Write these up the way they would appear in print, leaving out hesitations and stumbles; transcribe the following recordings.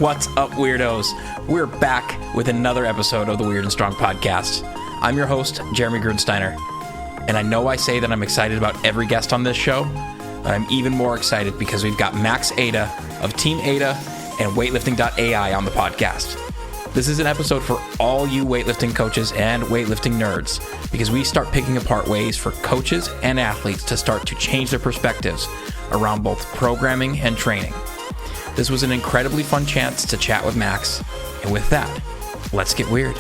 What's up, weirdos? We're back with another episode of the Weird and Strong podcast. I'm your host, Jeremy Grunsteiner, and I know I say that I'm excited about every guest on this show, but I'm even more excited because we've got Max Aita of Team Aita and Weightlifting.Ai on the podcast. This is an episode for all you weightlifting coaches and weightlifting nerds, because we start picking apart ways for coaches and athletes to start to change their perspectives around both programming and training. This was an incredibly fun chance to chat with Max, and with that, let's get weird.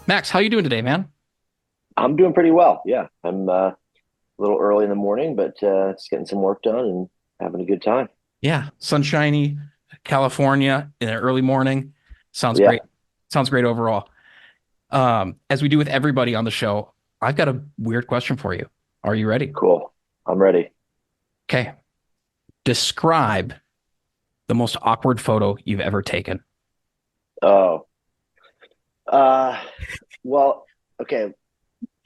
Max, how you doing today, man? I'm doing pretty well. Yeah, I'm a little early in the morning, but just getting some work done and having a good time. Yeah, sunshiny California in the early morning. Sounds great. Sounds great overall. As we do with everybody on the show, I've got a weird question for you. Are you ready? Cool. I'm ready. Okay. Describe the most awkward photo you've ever taken. Oh, well, okay.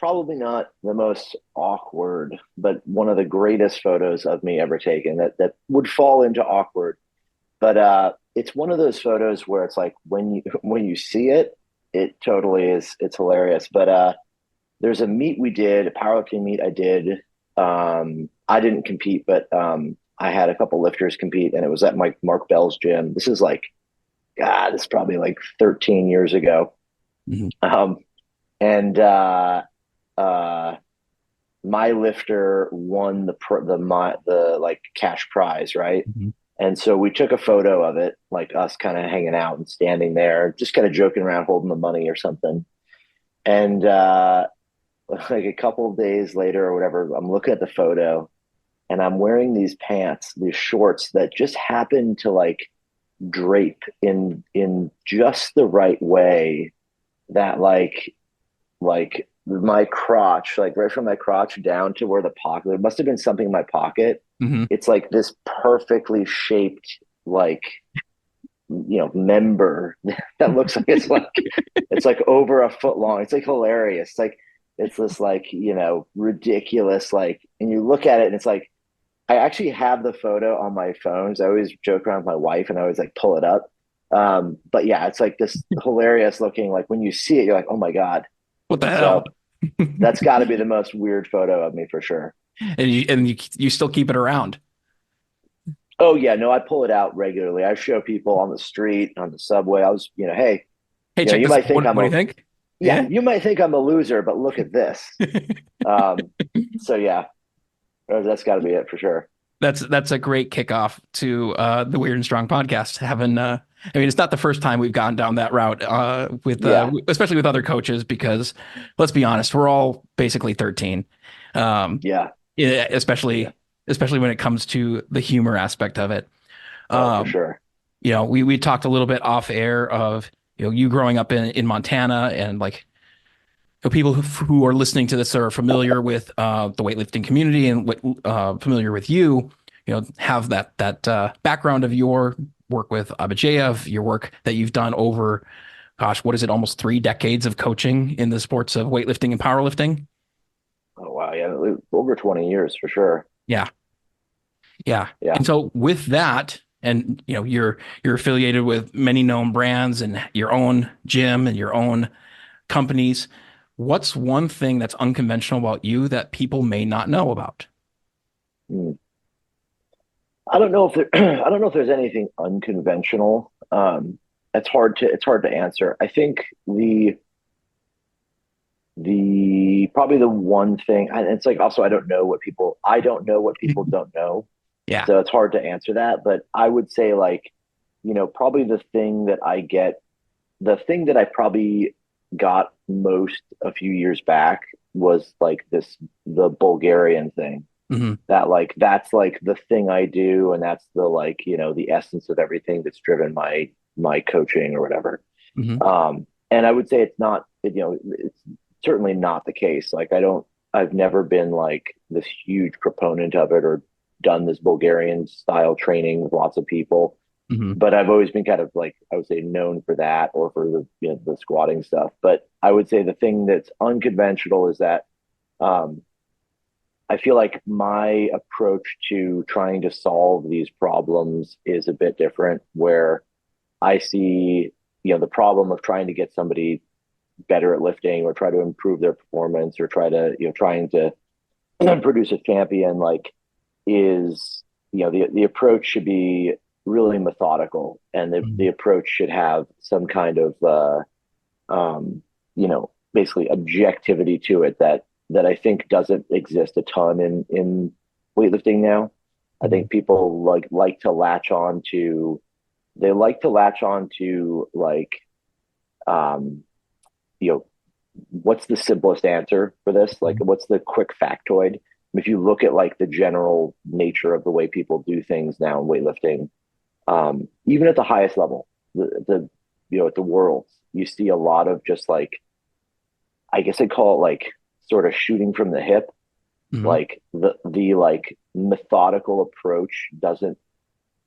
Probably not the most awkward, but one of the greatest photos of me ever taken that would fall into awkward. But it's one of those photos where it's like when you see it, it totally is. It's hilarious. But there's a meet we did, a powerlifting meet I did. I didn't compete, but I had a couple lifters compete, and it was at Mark Bell's gym. This is like, God, it's probably like 13 years ago. Mm-hmm. And my lifter won the like cash prize, right? Mm-hmm. And so we took a photo of it, like us kind of hanging out and standing there, just kind of joking around, holding the money or something. And like a couple of days later or whatever, I'm looking at the photo and I'm wearing these pants, these shorts that just happen to like drape in just the right way that like my crotch, like right from my crotch down to where the pocket, there must have been something in my pocket. Mm-hmm. It's like this perfectly shaped, like, member that looks like it's like over a foot long. It's like hilarious. It's this like, ridiculous, like, and you look at it and it's like, I actually have the photo on my phone. So I always joke around with my wife and I always like pull it up. But yeah, it's like this hilarious looking, like when you see it, you're like, oh my God. What the hell? That's got to be the most weird photo of me for sure. And you still keep it around? Oh yeah, no, I pull it out regularly. I show people on the street, on the subway. I was, hey, check you this. might think what do you think? Yeah, you might think I'm a loser, but look at this. So yeah, that's got to be it for sure. That's a great kickoff to the Weird and Strong podcast. Having, I mean, it's not the first time we've gone down that route especially with other coaches, because let's be honest, we're all basically 13. Especially when it comes to the humor aspect of it. For sure. We talked a little bit off air of you growing up in Montana, and like people who are listening to this are familiar with the weightlifting community and familiar with you have that background of your work with Abadajev, your work that you've done over, gosh, what is it, almost 3 decades of coaching in the sports of weightlifting and powerlifting? Oh wow, yeah, over 20 years for sure. Yeah. And so with that, and you're affiliated with many known brands and your own gym and your own companies. What's one thing that's unconventional about you that people may not know about? I don't know if there's anything unconventional. It's hard to answer. I think probably the one thing, and it's like also I don't know what people don't know. Yeah. So it's hard to answer that, but I would say like, probably the thing that I probably got most a few years back was like the Bulgarian thing. Mm-hmm. That like, that's like the thing I do. And that's the, like, the essence of everything that's driven my coaching or whatever. Mm-hmm. And I would say it's certainly not the case. Like I've never been like this huge proponent of it or done this Bulgarian style training with lots of people. Mm-hmm. But I've always been kind of like, I would say, known for that or for the squatting stuff. But I would say the thing that's unconventional is that I feel like my approach to trying to solve these problems is a bit different, where I see, the problem of trying to get somebody better at lifting or try to improve their performance or trying to produce a champion, like, is, the approach should be really methodical, and the approach should have some kind of, basically objectivity to it that I think doesn't exist a ton in weightlifting now. I think people like to latch on to, like, what's the simplest answer for this? Like, what's the quick factoid? If you look at like the general nature of the way people do things now in weightlifting, even at the highest level, at the worlds, you see a lot of just like, I guess I'd call it like sort of shooting from the hip. Like the like methodical approach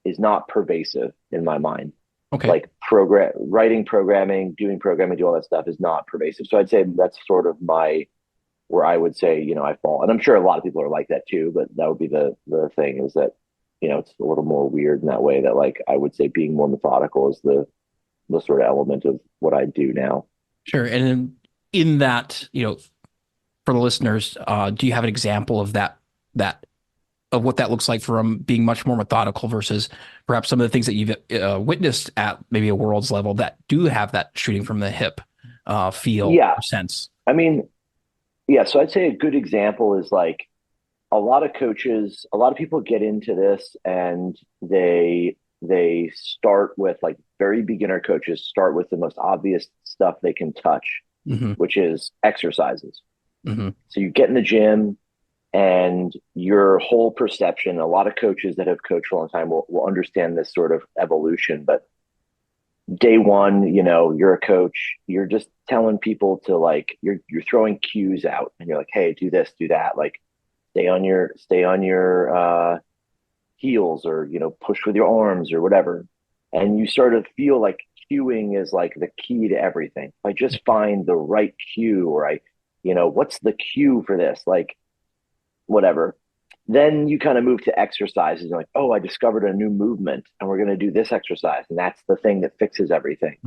is not pervasive in my mind. Okay. Like writing programming, doing programming, do all that stuff is not pervasive. So I'd say that's sort of where I would say, I fall. And I'm sure a lot of people are like that too, but that would be the thing, is that, it's a little more weird in that way, that like, I would say being more methodical is the sort of element of what I do now. Sure. And in that, for the listeners, do you have an example of that of what that looks like from being much more methodical versus perhaps some of the things that you've witnessed at maybe a world's level that do have that shooting from the hip feel or sense? I mean, yeah. So I'd say a good example is like, a lot of people get into this, and they start with, like, very beginner coaches start with the most obvious stuff they can touch, which is exercises. So you get in the gym, and your whole perception, a lot of coaches that have coached for a long time will understand this sort of evolution. But day one, you're a coach, you're just telling people to, like, you're throwing cues out, and you're like, hey, do this, do that, like, stay on your heels, or, push with your arms or whatever. And you sort of feel like cueing is like the key to everything. If I just find the right cue, or what's the cue for this? Like, whatever. Then you kind of move to exercises, like, oh, I discovered a new movement, and we're going to do this exercise, and that's the thing that fixes everything.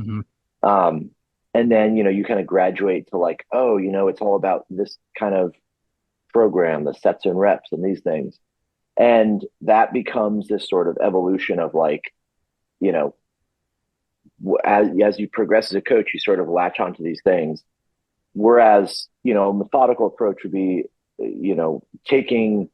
And then, you kind of graduate to like, oh, it's all about this kind of program, the sets and reps and these things. And that becomes this sort of evolution of like, as you progress as a coach, you sort of latch onto these things. Whereas, a methodical approach would be, taking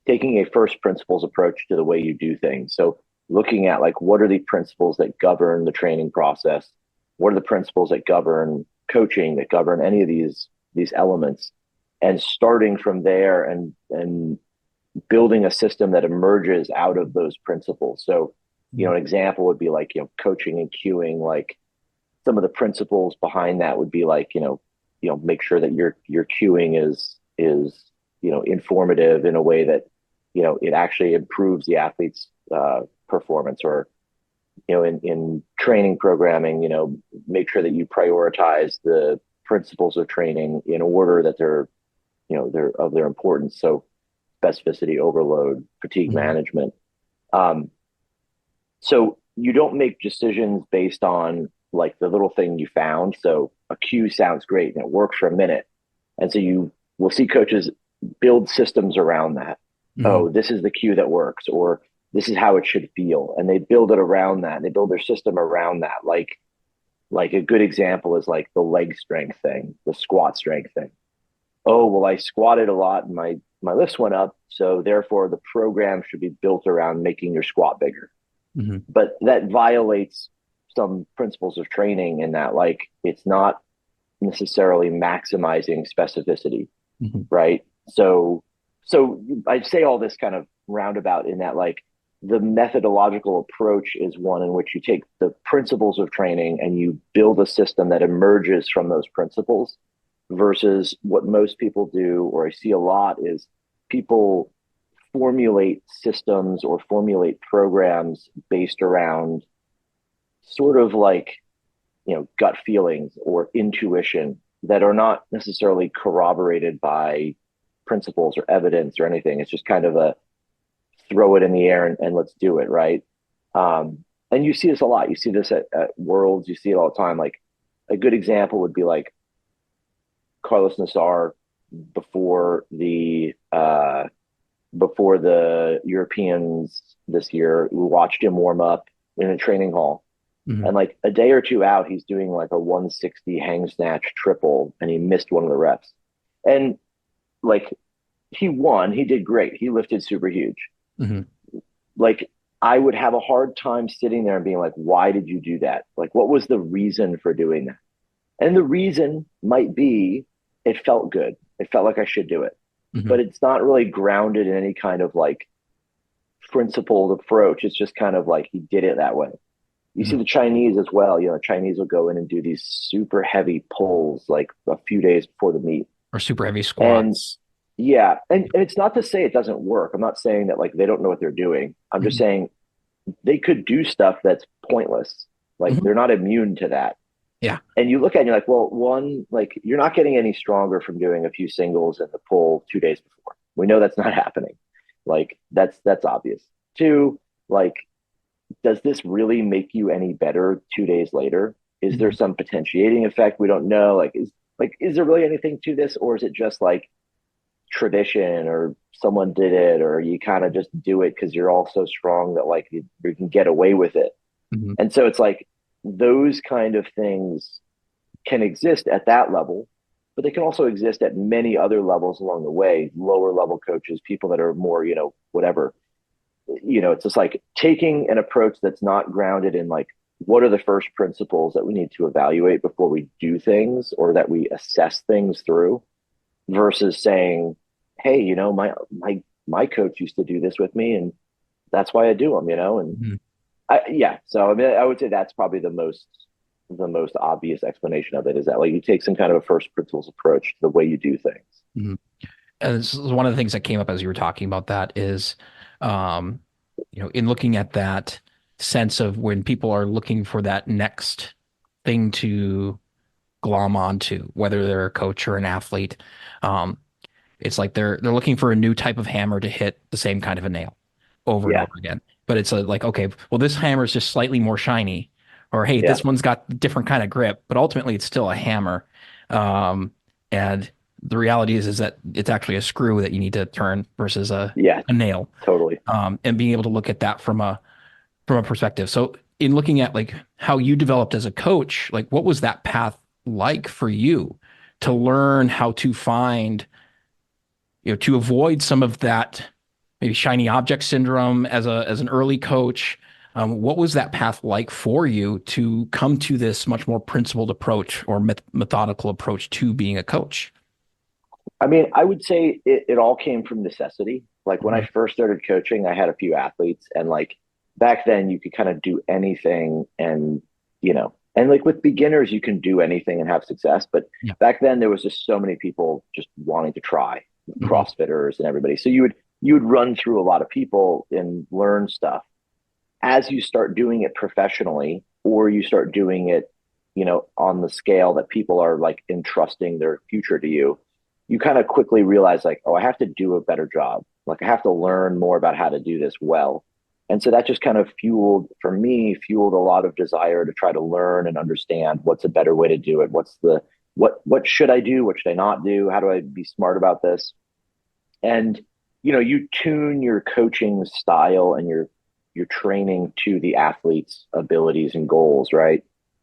a first principles approach to the way you do things. So looking at, like, what are the principles that govern the training process? What are the principles that govern coaching, that govern any of these elements? And starting from there and building a system that emerges out of those principles. So, an example would be like, coaching and cueing, like, some of the principles behind that would be like, make sure that your cueing is informative in a way that, it actually improves the athlete's performance. Or, in training programming, make sure that you prioritize the principles of training in order that they're of their importance. So specificity, overload, fatigue management. So you don't make decisions based on, like, the little thing you found. So a cue sounds great and it works for a minute. And so you will see coaches build systems around that. Oh, this is the cue that works, or this is how it should feel. And they build it around that. They build their system around that. Like a good example is like the leg strength thing, the squat strength thing. Oh, well, I squatted a lot and my lifts went up, so therefore the program should be built around making your squat bigger. But that violates some principles of training, in that, like, it's not necessarily maximizing specificity, right? So I'd say all this kind of roundabout, in that, like, the methodological approach is one in which you take the principles of training and you build a system that emerges from those principles, versus what most people do, or I see a lot, is people formulate systems or formulate programs based around sort of like, gut feelings or intuition that are not necessarily corroborated by, principles or evidence or anything. It's just kind of a throw it in the air and let's do it, right? And you see this a lot. You see this at Worlds. You see it all the time. Like a good example would be like Carlos Nassar before the Europeans this year. We watched him warm up in a training hall. And like a day or two out, he's doing like a 160 hang snatch triple, and he missed one of the reps. And like he won, he did great. He lifted super huge. Like I would have a hard time sitting there and being like, why did you do that? Like, what was the reason for doing that? And the reason might be it felt good. It felt like I should do it. But it's not really grounded in any kind of like principled approach. It's just kind of like he did it that way. You see the Chinese as well. You know, Chinese will go in and do these super heavy pulls like a few days before the meet. Or super heavy squats. And it's not to say it doesn't work. I'm not saying that like they don't know what they're doing. I'm just saying they could do stuff that's pointless. Like they're not immune to that. Yeah. And you look at it and you're like, well, one, like you're not getting any stronger from doing a few singles in the pull 2 days before. We know that's not happening. Like that's obvious. Two, like, does this really make you any better 2 days later? Is there some potentiating effect? We don't know. Is there really anything to this, or is it just like tradition, or someone did it, or you kind of just do it because you're all so strong that like you can get away with it? And so it's like those kind of things can exist at that level, but they can also exist at many other levels along the way. Lower level coaches, people that are more, you know, whatever. You know, it's just like taking an approach that's not grounded in like, what are the first principles that we need to evaluate before we do things, or that we assess things through, versus saying, hey, you know, my coach used to do this with me and that's why I do them, you know? And so I mean, I would say that's probably the most obvious explanation of it, is that like you take some kind of a first principles approach to the way you do things. And this is one of the things that came up as you were talking about that is, you know, in looking at that sense of when people are looking for that next thing to glom onto, whether they're a coach or an athlete, it's like they're looking for a new type of hammer to hit the same kind of a nail over and over again. But it's like, okay, well, this hammer is just slightly more shiny, or hey, this one's got a different kind of grip, but ultimately it's still a hammer. And the reality is that it's actually a screw that you need to turn versus a nail. Totally. And being able to look at that from a perspective. So in looking at like how you developed as a coach, like what was that path like for you to learn how to find, you know, to avoid some of that maybe shiny object syndrome as an early coach? What was that path like for you to come to this much more principled approach or methodical approach to being a coach? I mean, I would say it all came from necessity. Like when I first started coaching, I had a few athletes, and like back then you could kind of do anything, and, you know, and like with beginners, you can do anything and have success. But back then there was just so many people just wanting to try, CrossFitters and everybody. So you would run through a lot of people and learn stuff. As you start doing it professionally, or you start doing it, you know, on the scale that people are like entrusting their future to you, you kind of quickly realize like, oh, I have to do a better job. Like I have to learn more about how to do this well. And so that just kind of fueled a lot of desire to try to learn and understand what's a better way to do it. What should I do? What should I not do? How do I be smart about this? And, you know, you tune your coaching style and your training to the athlete's abilities and goals, right?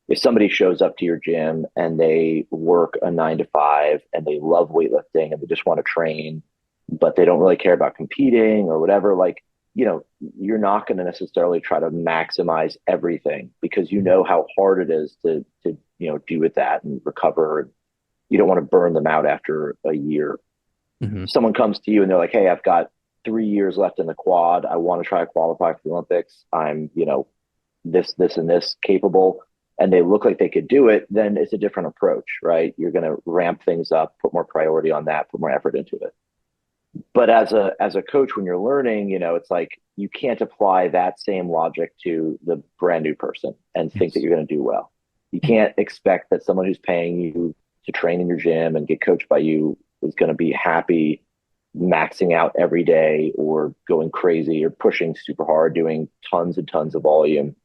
If somebody shows up to your gym and they work a 9 to 5 and they love weightlifting and they just want to train, but they don't really care about competing or whatever, like, you know, you're not going to necessarily try to maximize everything, because you know how hard it is to you know, do with that and recover. You don't want to burn them out after a year. Someone comes to you and they're like, hey, I've got 3 years left in the quad. I want to try to qualify for the Olympics. I'm, you know, this and this capable, and they look like they could do it. Then it's a different approach, right? You're going to ramp things up, put more priority on that, put more effort into it. But as a coach, when you're learning, you know, it's like you can't apply that same logic to the brand new person and think that you're going to do well. You can't expect that someone who's paying you to train in your gym and get coached by you is going to be happy maxing out every day or going crazy or pushing super hard, doing tons and tons of volume.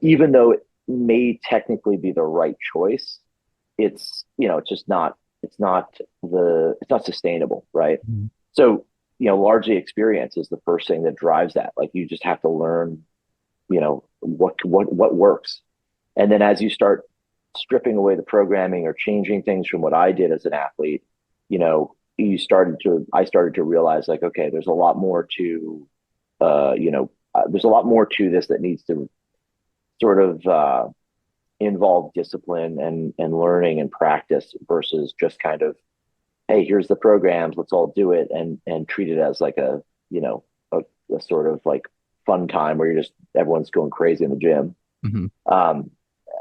Even though it may technically be the right choice, it's, it's just not, it's not sustainable. Right. Mm-hmm. So, largely experience is the first thing that drives that. Like, you just have to learn, what works. And then as you start stripping away the programming or changing things from what I did as an athlete, I started to realize, like, okay, there's a lot more to, there's a lot more to this that needs to sort of involve discipline and learning and practice versus just kind of, hey, here's the programs, let's all do it, and treat it as like a sort of like fun time where everyone's going crazy in the gym. Mm-hmm.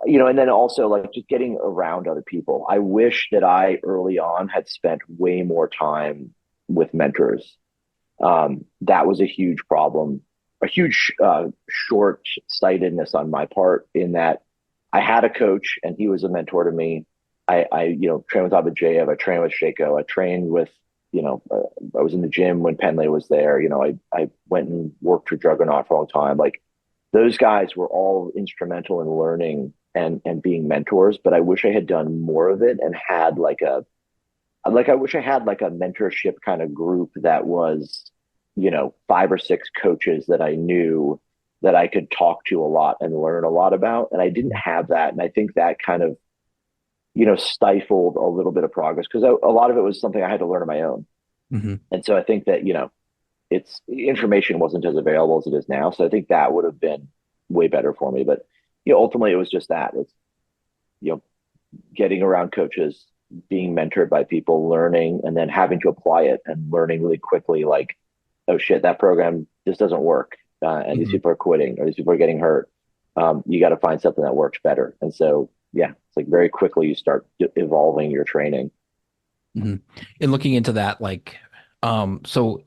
And then also, like, just getting around other people. I wish that I early on had spent way more time with mentors. That was a huge problem, a huge short-sightedness on my part, in that I had a coach and he was a mentor to me. I trained with Abadajev, I trained with Shako, I trained with, I was in the gym when Pendlay was there. I went and worked for Juggernaut for a long time. Like, those guys were all instrumental in learning and being mentors, but I wish I had done more of it and had I wish I had like a mentorship kind of group that was, 5 or 6 coaches that I knew that I could talk to a lot and learn a lot about. And I didn't have that. And I think that kind of, stifled a little bit of progress, because a lot of it was something I had to learn on my own. Mm-hmm. And so I think that, it's information wasn't as available as it is now. So I think that would have been way better for me. But, ultimately it was just that. It's, getting around coaches, being mentored by people, learning, and then having to apply it and learning really quickly, like, oh shit, that program just doesn't work. And Mm-hmm. these people are quitting, or these people are getting hurt. You got to find something that works better. And so, yeah, it's like very quickly you start evolving your training. Mm-hmm. And looking into that, like, so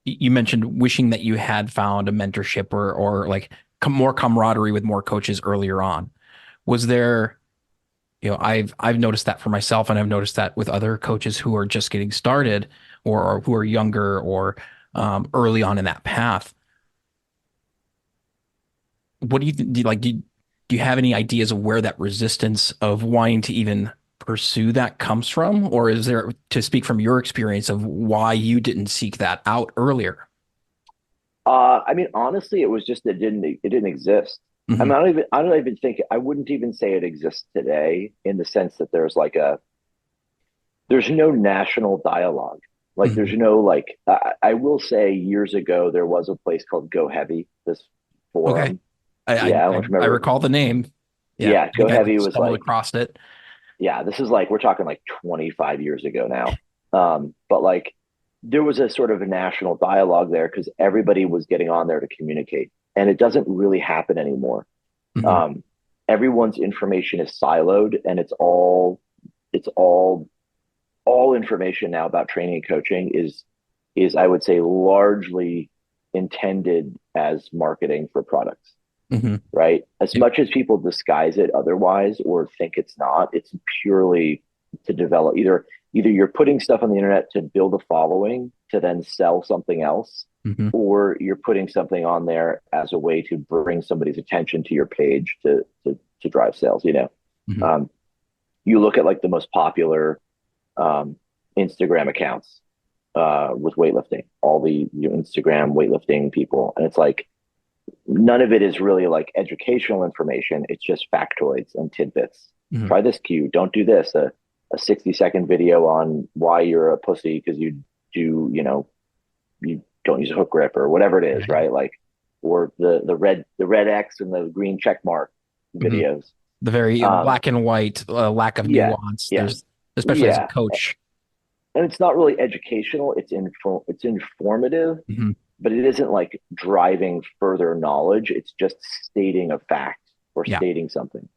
you mentioned wishing that you had found a mentorship or like more camaraderie with more coaches earlier on. Was there, I've noticed that for myself, and I've noticed that with other coaches who are just getting started or who are younger or early on in that path. What do you do? Do you have any ideas of where that resistance of wanting to even pursue that comes from? Or is there, to speak from your experience, of why you didn't seek that out earlier? I mean, honestly, it was just that it didn't exist. I Mm-hmm. mean, I wouldn't even say it exists today, in the sense that there's no national dialogue. Like, Mm-hmm. there's no, like, I will say, years ago, there was a place called Go Heavy, this Okay. forum. I, Yeah, I don't know I if you I remember. recall the name. Yeah. Yeah, I Go think I Heavy was stumbled like, across it. yeah, this is like, we're talking like 25 years ago now. But like, there was a sort of a national dialogue there because everybody was getting on there to communicate, and it doesn't really happen anymore. Mm-hmm. Um, Everyone's information is siloed, and it's all information now about training and coaching is I would say largely intended as marketing for products, Mm-hmm. right? As Yep. much as people disguise it otherwise or think it's not, it's purely to develop, either you're putting stuff on the internet to build a following to then sell something else, Mm-hmm. or you're putting something on there as a way to bring somebody's attention to your page to drive sales. Mm-hmm. You look at like the most popular Instagram accounts with weightlifting, all the Instagram weightlifting people, and it's like, none of it is really like educational information. It's just factoids and tidbits. Mm-hmm. Try this cue. Don't do this. A 60-second video on why you're a pussy because you don't use a hook grip or whatever it is, right? Like, or the red X and the green check mark Mm-hmm. videos. The very black and white lack of Yeah, nuance. yeah, There's, especially as a yeah. coach. And it's not really educational. It's informative, Mm-hmm. but it isn't like driving further knowledge. It's just stating a fact or Yeah. stating something.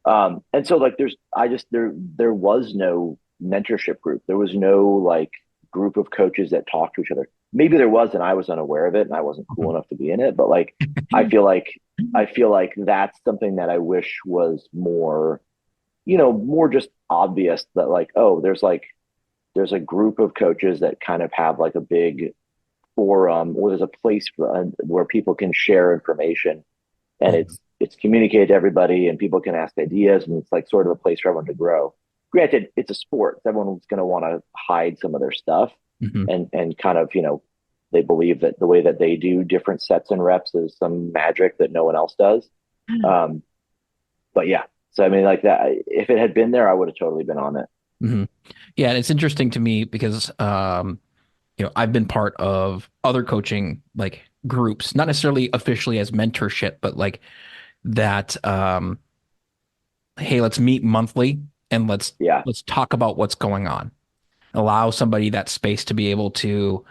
And so like there was no mentorship group. There was no like group of coaches that talked to each other. Maybe there was, and I was unaware of it and I wasn't cool enough to be in it. But like, I feel like that's something that I wish was more, more just obvious, that like, oh, there's there's a group of coaches that kind of have like a big forum, or there's a place where people can share information, and it's communicated to everybody, and people can ask ideas, and it's like sort of a place for everyone to grow. Granted, it's a sport. Everyone's going to want to hide some of their stuff, and kind of, they believe that the way that they do different sets and reps is some magic that no one else does. But yeah, so I mean, like that, if it had been there, I would have totally been on it. Yeah, and it's interesting to me because I've been part of other coaching like groups, not necessarily officially as mentorship, but like that. Hey, let's meet monthly and let's talk about what's going on. Allow somebody that space to be able to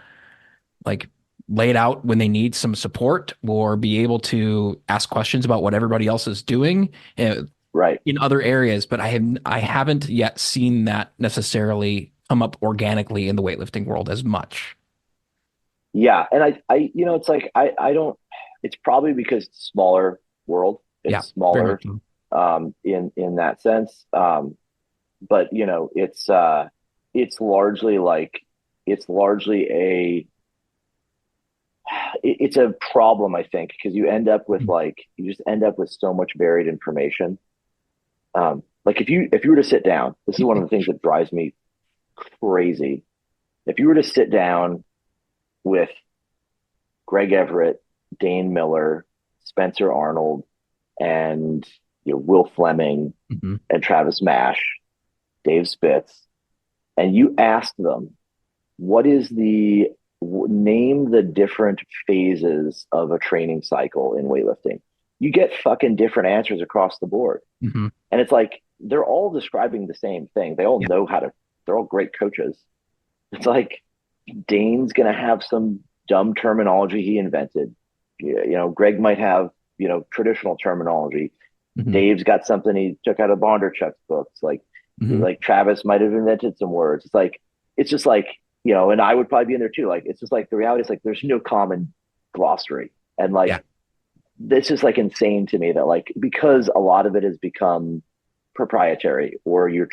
like lay it out when they need some support, or be able to ask questions about what everybody else is doing in other areas. But I haven't yet seen that necessarily come up organically in the weightlifting world as much. Yeah. And it's like, I don't, it's probably because it's smaller world. It's smaller in that sense. But it's largely it's a problem, I think, because you just end up with so much varied information. Like if you were to sit down, this is one of the things that drives me crazy. If you were to sit down with Greg Everett, Dane Miller, Spencer Arnold, and Will Fleming, and Travis Mash, Dave Spitz, and you ask them, name the different phases of a training cycle in weightlifting, you get fucking different answers across the board. And it's like, they're all describing the same thing. They all know they're all great coaches. It's like, Dane's going to have some dumb terminology he invented. Greg might have, traditional terminology. Dave's got something he took out of Bondarchuk's books. Like Travis might have invented some words. It's just like, and I would probably be in there too. Like, it's just like, the reality is like, there's no common glossary. And this is like insane to me that like, because a lot of it has become proprietary, or you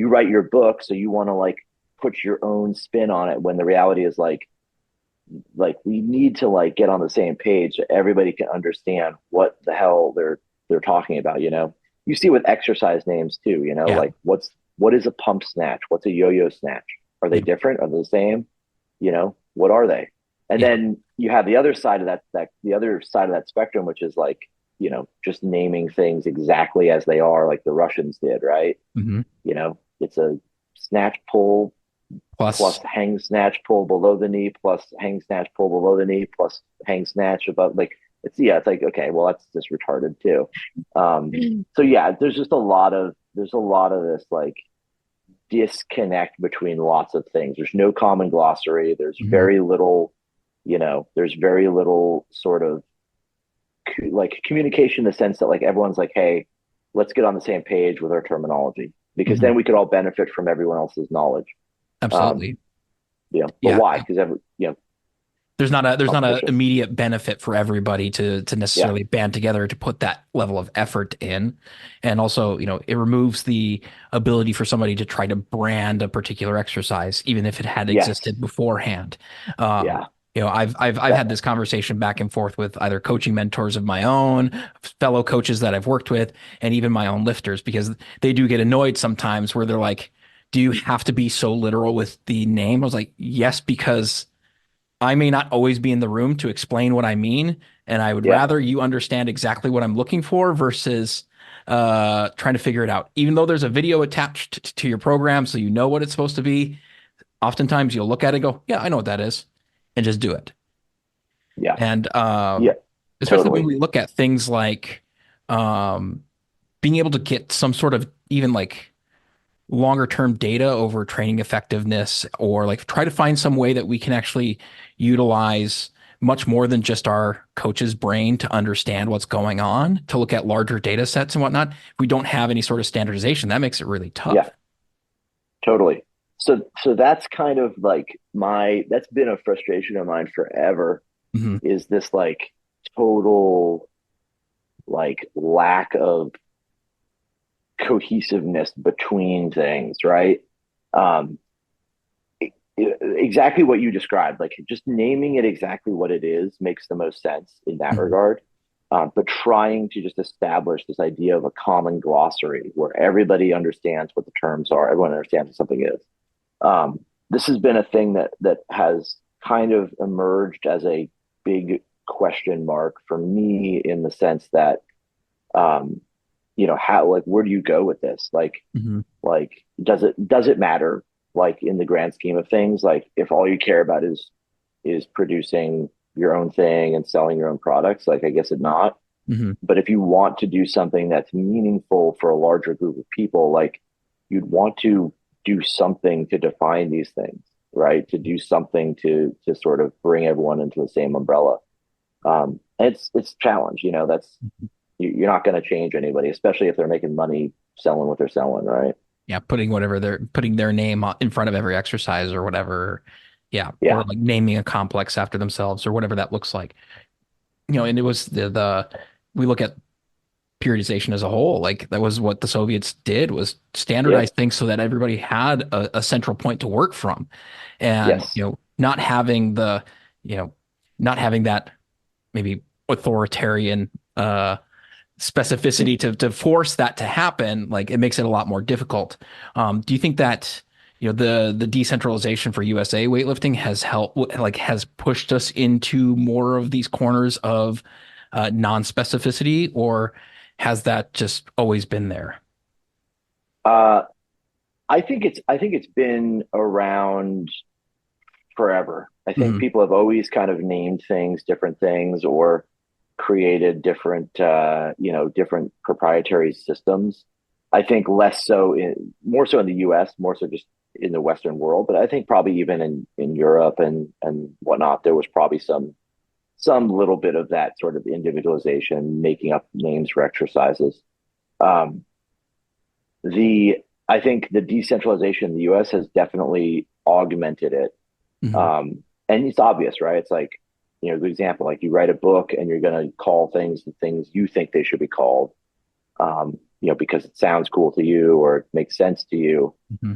write your book, so you want to like put your own spin on it, when the reality is like we need to like get on the same page so everybody can understand what the hell they're talking about. You see with exercise names too, like what is a pump snatch? What's a yo-yo snatch? Are they different? Are they the same? What are they? And then you have the other side of that spectrum, which is like, just naming things exactly as they are, like the Russians did, right? It's a snatch pull plus hang snatch pull below the knee, plus hang snatch pull below the knee, plus hang snatch above. Like it's like, okay, well, that's just retarded too. So yeah, there's a lot of this like disconnect between lots of things. There's no common glossary. There's very little, sort of like communication, in the sense that like everyone's like, hey, let's get on the same page with our terminology, because then we could all benefit from everyone else's knowledge. Absolutely. But why? Because there's not a immediate benefit for everybody to necessarily band together to put that level of effort in. And also, it removes the ability for somebody to try to brand a particular exercise, even if it had existed beforehand. I've had this conversation back and forth with either coaching mentors of my own, fellow coaches that I've worked with, and even my own lifters, because they do get annoyed sometimes where they're like, do you have to be so literal with the name? I was like, yes, because I may not always be in the room to explain what I mean. And I would rather you understand exactly what I'm looking for versus trying to figure it out. Even though there's a video attached to your program, so you know what it's supposed to be, oftentimes you'll look at it and go, yeah, I know what that is, and just do it. Yeah. And especially when we look at things like being able to get some sort of even like longer term data over training effectiveness, or like try to find some way that we can actually utilize much more than just our coach's brain to understand what's going on, to look at larger data sets and whatnot. If we don't have any sort of standardization, that makes it really tough. Yeah, totally. So that's kind of like that's been a frustration of mine forever, is this like total like lack of cohesiveness between things, right? exactly what you described. Like just naming it exactly what it is makes the most sense in that regard. But trying to just establish this idea of a common glossary where everybody understands what the terms are, everyone understands what something is. This has been a thing that has kind of emerged as a big question mark for me in the sense that, how, like, where do you go with this? Like, does it matter? Like in the grand scheme of things, like if all you care about is producing your own thing and selling your own products, like I guess it not. But if you want to do something that's meaningful for a larger group of people, like you'd want to do something to define these things, right? To do something to sort of bring everyone into the same umbrella. It's a challenge, that's you're not going to change anybody, especially if they're making money selling what they're selling, right? Yeah, putting their name in front of every exercise or whatever. Yeah, Yeah. or like naming a complex after themselves or whatever that looks like. And it was the we look at periodization as a whole. Like that was what the Soviets did, was standardize Yep. things so that everybody had a central point to work from, and Yes. not having you know not having that maybe authoritarian specificity to force that to happen. Like it makes it a lot more difficult. Do you think that the decentralization for USA weightlifting has helped, like has pushed us into more of these corners of non-specificity, or has that just always been there? Uh, I think it's been around forever. I think Hmm. people have always kind of named things different things or created different different proprietary systems. I think less so more so in the US, more so just in the Western world, but I think probably even in Europe and whatnot, there was probably some little bit of that sort of individualization, making up names for exercises. Um, the I think the decentralization in the US has definitely augmented it. Hmm. And it's obvious, right? It's like, the example, like you write a book and you're going to call things the things you think they should be called, because it sounds cool to you or it makes sense to you. Hmm.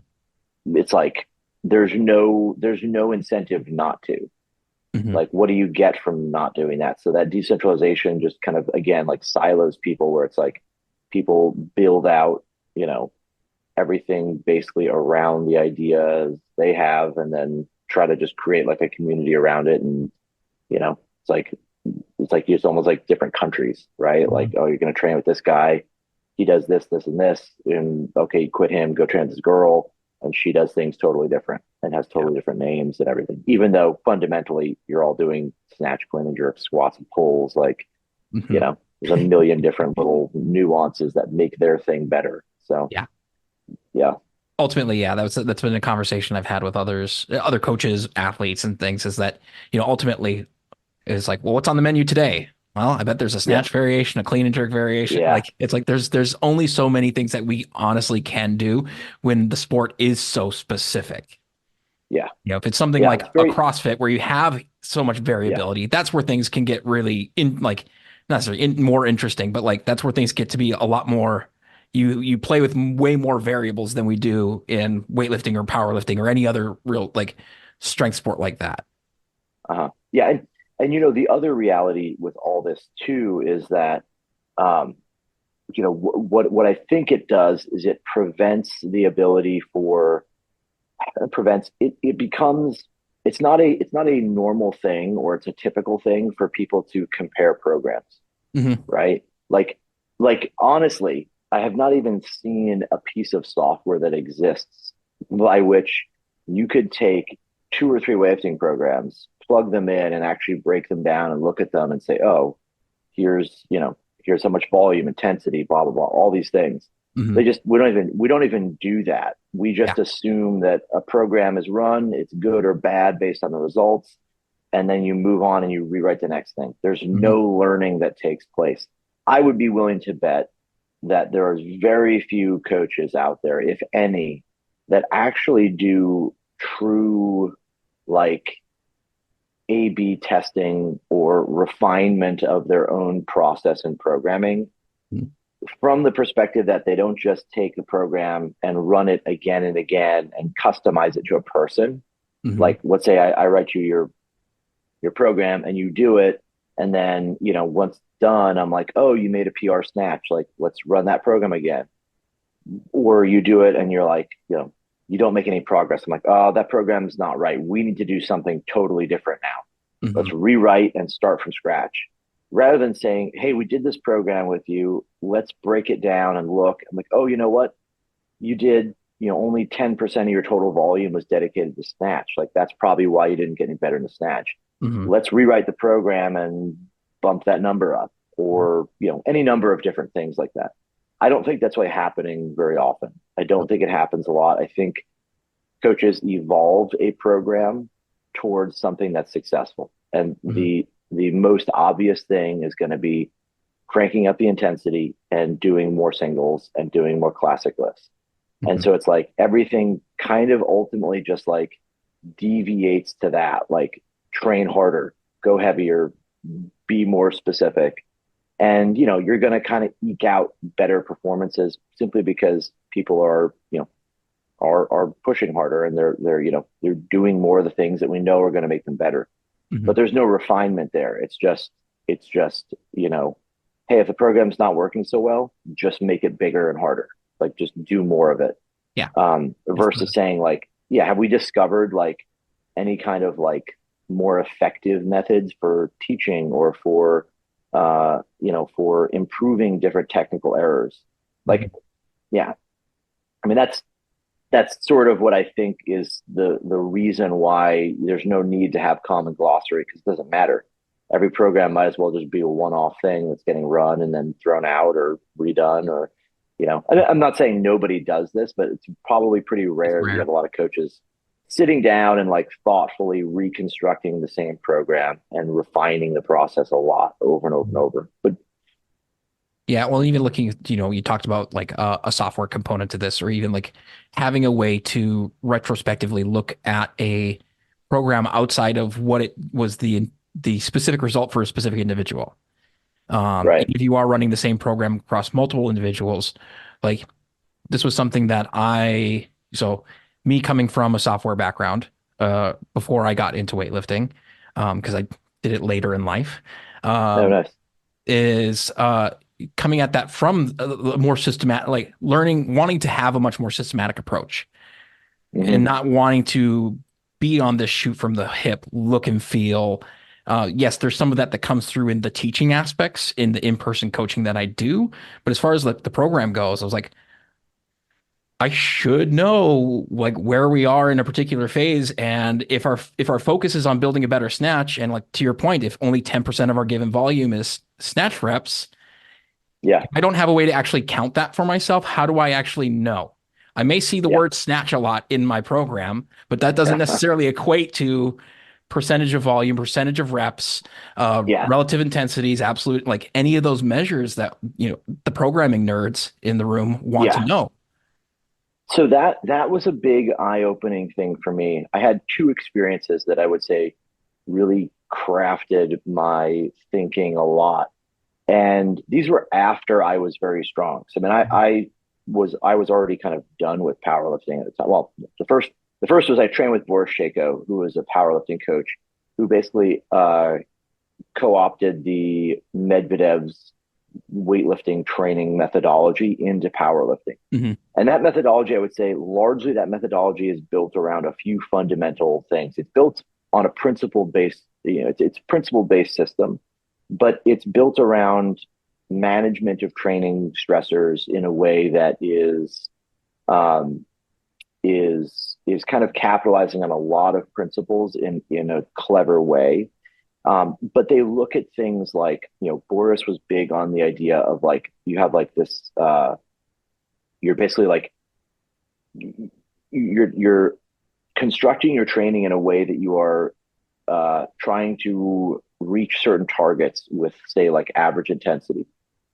It's like there's no incentive not to. Hmm. Like, what do you get from not doing that? So that decentralization just kind of again like silos people, where it's like people build out, you know, everything basically around the ideas they have, and then try to just create like a community around it. And it's like it's almost like different countries, right? Like, Hmm. oh, you're going to train with this guy, he does this, this, and this, and okay, you quit him, go train with this girl, and she does things totally different and has Yeah. totally different names and everything. Even though fundamentally you're all doing snatch, clean, and jerk, squats, and pulls, like Hmm. there's a million different little nuances that make their thing better. So Yeah. yeah, Ultimately, yeah, that's been a conversation I've had with other coaches, athletes, and things. Is that ultimately it's like, well, what's on the menu today? Well, I bet there's a yeah, snatch variation, a clean and jerk variation. yeah, Like it's like there's only so many things that we honestly can do when the sport is so specific. yeah, If it's something yeah. like It's a very CrossFit where you have so much yeah, variability, that's where things can get really like not necessarily more interesting, but like that's where things get to be a lot more. You play with way more variables than we do in weightlifting or powerlifting or any other real like strength sport like that. yeah. And the other reality with all this too is that um, what I think it does is it prevents the ability for prevents it. It becomes it's not a normal thing, or it's a typical thing for people to compare programs, Hmm. right? Like honestly, I have not even seen a piece of software that exists by which you could take two or three weightlifting programs, plug them in, and actually break them down and look at them and say, oh, here's how much volume, intensity, blah blah blah, all these things. Hmm. We don't even do that. We Yeah. just assume that a program is run, it's good or bad based on the results, and then you move on and you rewrite the next thing. There's Hmm. no learning that takes place. I would be willing to bet that there are very few coaches out there, if any, that actually do true, like, A/B testing or refinement of their own process and programming, from the perspective that they don't just take the program and run it again and again and customize it to a person. Mm-hmm. Like, let's say I write you your program and you do it. And then, once done, I'm like, oh, you made a PR snatch. Like, let's run that program again. Or you do it and you're like, you don't make any progress. I'm like, oh, that program is not right. We need to do something totally different now. Mm-hmm. Let's rewrite and start from scratch. Rather than saying, hey, we did this program with you. Let's break it down and look. I'm like, oh, you know what? You did, only 10% of your total volume was dedicated to snatch. Like, that's probably why you didn't get any better in the snatch. Mm-hmm. Let's rewrite the program and bump that number up, or, any number of different things like that. I don't think that's what's happening very often. I don't think it happens a lot. I think coaches evolve a program towards something that's successful. And the most obvious thing is going to be cranking up the intensity and doing more singles and doing more classic lifts. And so it's like everything kind of ultimately just like deviates to that, like train harder, go heavier, be more specific. And, you're going to kind of eke out better performances simply because people are pushing harder, and they're doing more of the things that we know are going to make them better. But there's no refinement there. It's just, hey, if the program's not working so well, just make it bigger and harder. Like, just do more of it. Yeah. Versus saying like, yeah, have we discovered like any kind of like more effective methods for teaching or for for improving different technical errors? Like, yeah, I mean, that's sort of what I think is the reason why there's no need to have common glossary, because it doesn't matter. Every program might as well just be a one-off thing that's getting run and then thrown out or redone, or, I'm not saying nobody does this, but it's probably pretty rare that you have a lot of coaches sitting down and like thoughtfully reconstructing the same program and refining the process a lot over and over and over. But yeah, well, even looking at, you talked about like a software component to this, or even like having a way to retrospectively look at a program outside of what it was the specific result for a specific individual. right. If you are running the same program across multiple individuals, like this was something that so me coming from a software background, before I got into weightlifting, because I did it later in life, Nice. is coming at that from a more systematic, like learning, wanting to have a much more systematic approach, and not wanting to be on this shoot from the hip look and feel. Yes, there's some of that comes through in the teaching aspects in the in-person coaching that I do. But as far as like the program goes, I was like, I should know like where we are in a particular phase. And if our focus is on building a better snatch, and like to your point, if only 10% of our given volume is snatch reps, yeah, I don't have a way to actually count that for myself. How do I actually know? I may see the word snatch a lot in my program, but that doesn't necessarily equate to percentage of volume, percentage of reps, relative intensities, absolute, like any of those measures that, the programming nerds in the room want to know. So that was a big eye-opening thing for me. I had two experiences that I would say really crafted my thinking a lot. And these were after I was very strong. So I mean, I was already kind of done with powerlifting at the time. Well, the first was I trained with Boris Shako, who was a powerlifting coach, who basically co-opted the Medvedev's weightlifting training methodology into powerlifting. And that methodology, I would say, largely that methodology is built around a few fundamental things. It's built on a principle-based, it's principle-based system, but it's built around management of training stressors in a way that is kind of capitalizing on a lot of principles in a clever way. But they look at things like, Boris was big on the idea of like, you have like this, you're basically like, you're constructing your training in a way that you are trying to reach certain targets with, say, like average intensity,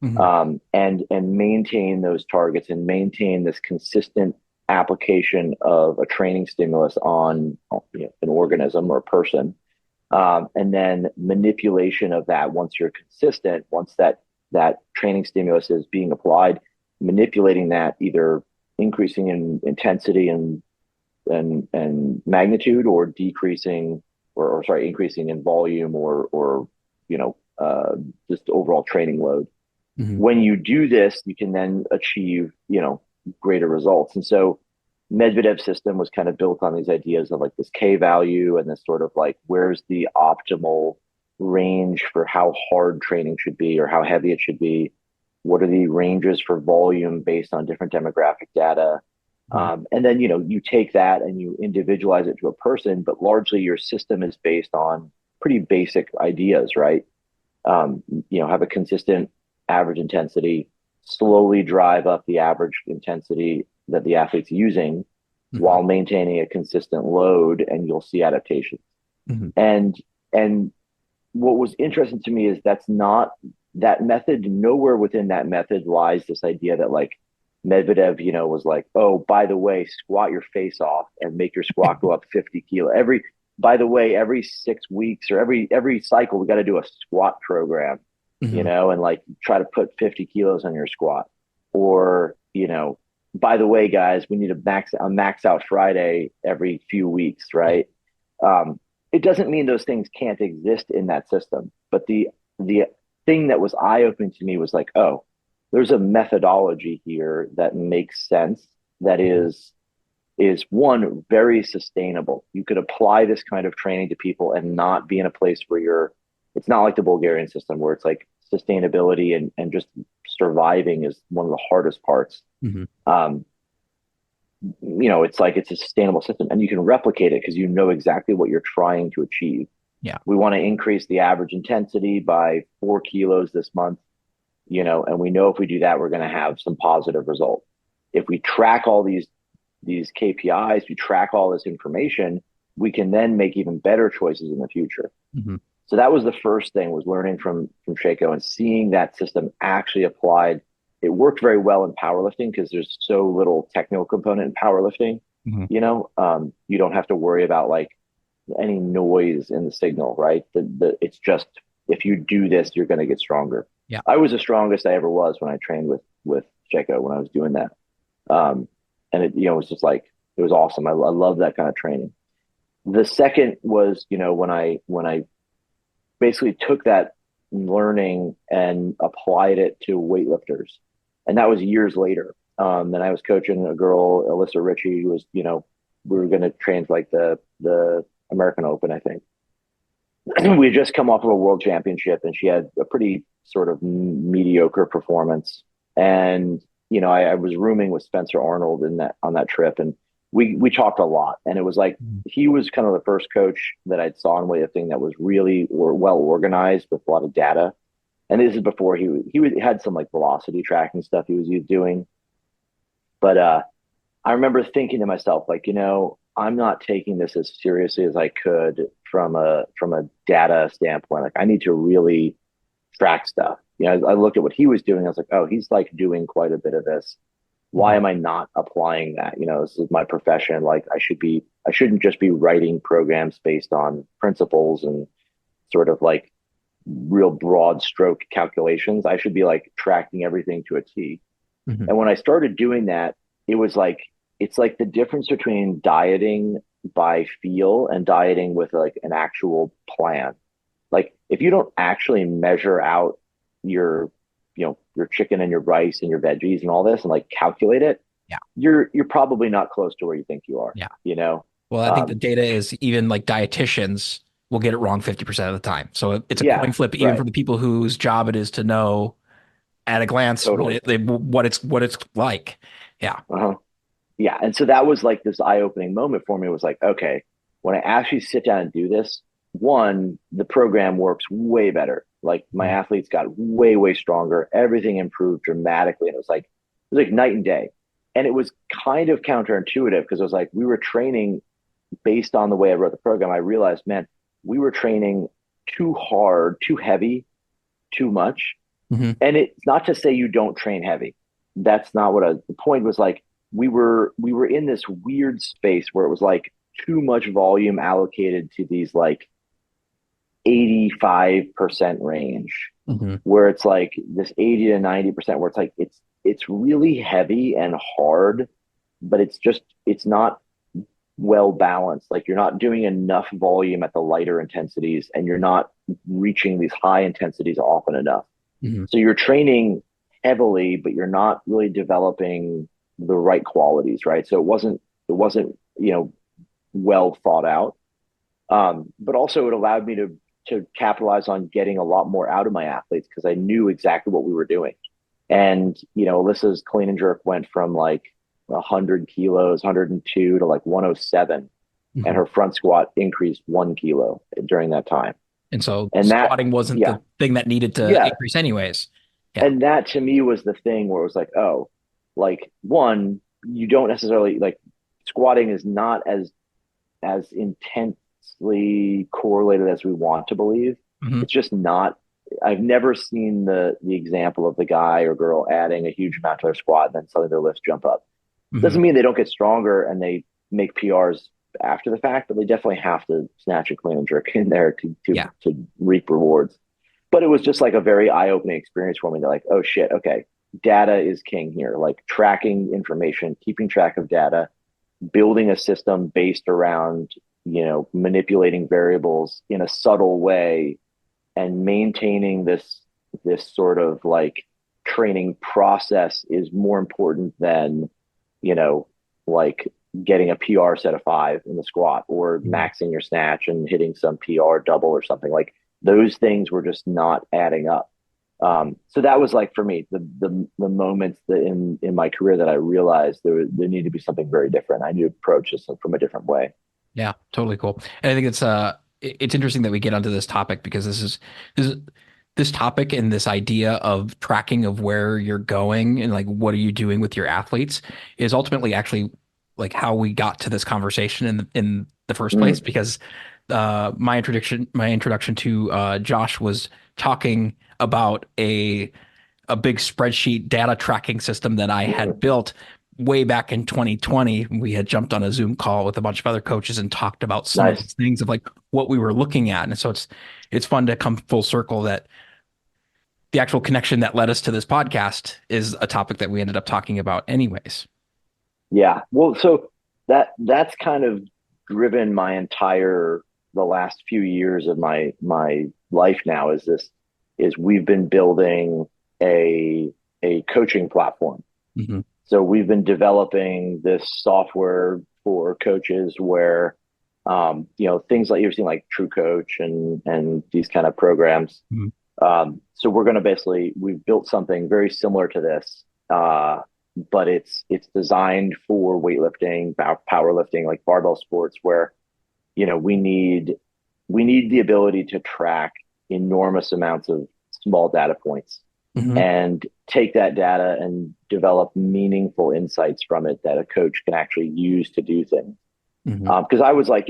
and maintain those targets and maintain this consistent application of a training stimulus on an organism or a person. And then manipulation of that once you're consistent, once that training stimulus is being applied, manipulating that, either increasing in intensity and and magnitude, or decreasing or sorry, increasing in volume, or just overall training load. When you do this, you can then achieve, greater results. And so Medvedev's system was kind of built on these ideas of like this K value and this sort of like, where's the optimal range for how hard training should be or how heavy it should be? What are the ranges for volume based on different demographic data? And then, you take that and you individualize it to a person, but largely your system is based on pretty basic ideas, right? Have a consistent average intensity, slowly drive up the average intensity that the athlete's using while maintaining a consistent load, and you'll see adaptation. And what was interesting to me is that's not that method. Nowhere within that method lies this idea that like Medvedev, was like, oh, by the way, squat your face off and make your squat go up 50 kilo. By the way, every 6 weeks or every cycle, we got to do a squat program, and like try to put 50 kilos on your squat. Or, by the way, guys, we need a max out Friday every few weeks, right? It doesn't mean those things can't exist in that system. But the thing that was eye-opening to me was like, oh, there's a methodology here that makes sense, that is one, very sustainable. You could apply this kind of training to people and not be in a place where it's not like the Bulgarian system where it's like sustainability and just surviving is one of the hardest parts. It's like it's a sustainable system and you can replicate it because you know exactly what you're trying to achieve. Yeah. We want to increase the average intensity by 4 kilos this month, and we know if we do that, we're going to have some positive result. If we track all these KPIs, we track all this information, we can then make even better choices in the future. So that was the first thing, was learning from Shaco and seeing that system actually applied. It worked very well in powerlifting because there's so little technical component in powerlifting. You don't have to worry about like any noise in the signal, right? It's just, if you do this, you're going to get stronger. Yeah. I was the strongest I ever was when I trained with Shaco when I was doing that. And it, was just like, it was awesome. I love that kind of training. The second was, when I basically took that learning and applied it to weightlifters, and that was years later. Then I was coaching a girl, Alyssa Ritchie, who was, we were going to train like the American Open, I think. We had just come off of a world championship and she had a pretty sort of mediocre performance. And, I was rooming with Spencer Arnold on that trip, and we talked a lot. And it was like, he was kind of the first coach that I saw in weightlifting that was really well organized with a lot of data. And this is before he had some like velocity tracking stuff he was doing. But I remember thinking to myself, like, I'm not taking this as seriously as I could from a data standpoint. Like, I need to really track stuff. I looked at what he was doing. I was like, oh, he's like doing quite a bit of this. Why am I not applying that? This is my profession. Like, I shouldn't just be writing programs based on principles and sort of like real broad stroke calculations. I should be like tracking everything to a T. And when I started doing that, it was like, it's like the difference between dieting by feel and dieting with like an actual plan. Like, if you don't actually measure out your chicken and your rice and your veggies and all this and like calculate it, you're probably not close to where you think you are. Well, I think the data is, even like dietitians will get it wrong 50% of the time. So it's a coin flip, even for the people whose job it is to know at a glance what it's like. Yeah. Yeah. And so that was like this eye-opening moment for me. It was like, okay, when I actually sit down and do this, one, the program works way better. Like, my athletes got way, way stronger. Everything improved dramatically. And it was like night and day. And it was kind of counterintuitive because it was like, we were training based on the way I wrote the program. I realized, man, we were training too hard, too heavy, too much. And it's not to say you don't train heavy. That's not what the point was. Like, we were in this weird space where it was like too much volume allocated to these like 85% range, where it's like this 80 to 90% where it's like, it's really heavy and hard, but it's not well balanced. Like you're not doing enough volume at the lighter intensities, and you're not reaching these high intensities often enough. Mm-hmm. So you're training heavily, but you're not really developing the right qualities, right? So it wasn't well thought out. But also it allowed me to capitalize on getting a lot more out of my athletes because I knew exactly what we were doing. And Alyssa's clean and jerk went from like 100 kilos, 102 to like 107, Mm-hmm. and her front squat increased 1 kilo during that time. And so And squatting wasn't the thing that needed to increase anyways. Yeah. And that to me was the thing where it was like, oh, like one, you don't necessarily like squatting is not as intensely correlated as we want to believe. Mm-hmm. It's just not. I've never seen the example of the guy or girl adding a huge amount to their squat and then suddenly their lifts jump up. Mm-hmm. Doesn't mean they don't get stronger and they make PRs after the fact, but they definitely have to snatch a clean and jerk in there to reap rewards. But it was just like a very eye-opening experience for me. They're like, oh shit, okay, data is king here. Like tracking information, keeping track of data, building a system based around manipulating variables in a subtle way, and maintaining this sort of like training process is more important than like getting a PR set of 5 in the squat or maxing your snatch and hitting some PR double or something. Like those things were just not adding up. So that was like for me the moments that in my career that I realized there needed to be something very different. I need to approach this from a different way. Yeah, totally cool. And I think it's interesting that we get onto this topic because this topic and this idea of tracking of where you're going and like what are you doing with your athletes is ultimately actually like how we got to this conversation in the first place. Because my introduction to Josh was talking about a big spreadsheet data tracking system that I had built way back in 2020. We had jumped on a Zoom call with a bunch of other coaches and talked about some of these things of like what we were looking at. And so it's fun to come full circle that the actual connection that led us to this podcast is a topic that we ended up talking about anyways. Yeah. Well, so that's kind of driven the last few years of my life now is we've been building a coaching platform. Mm-hmm. So we've been developing this software for coaches where, things like you've seen like True Coach and these kind of programs. Mm-hmm. So we're going to we've built something very similar to this, but it's designed for weightlifting, powerlifting, like barbell sports, where, we need the ability to track enormous amounts of small data points. Mm-hmm. And take that data and develop meaningful insights from it that a coach can actually use to do things. Because I was like,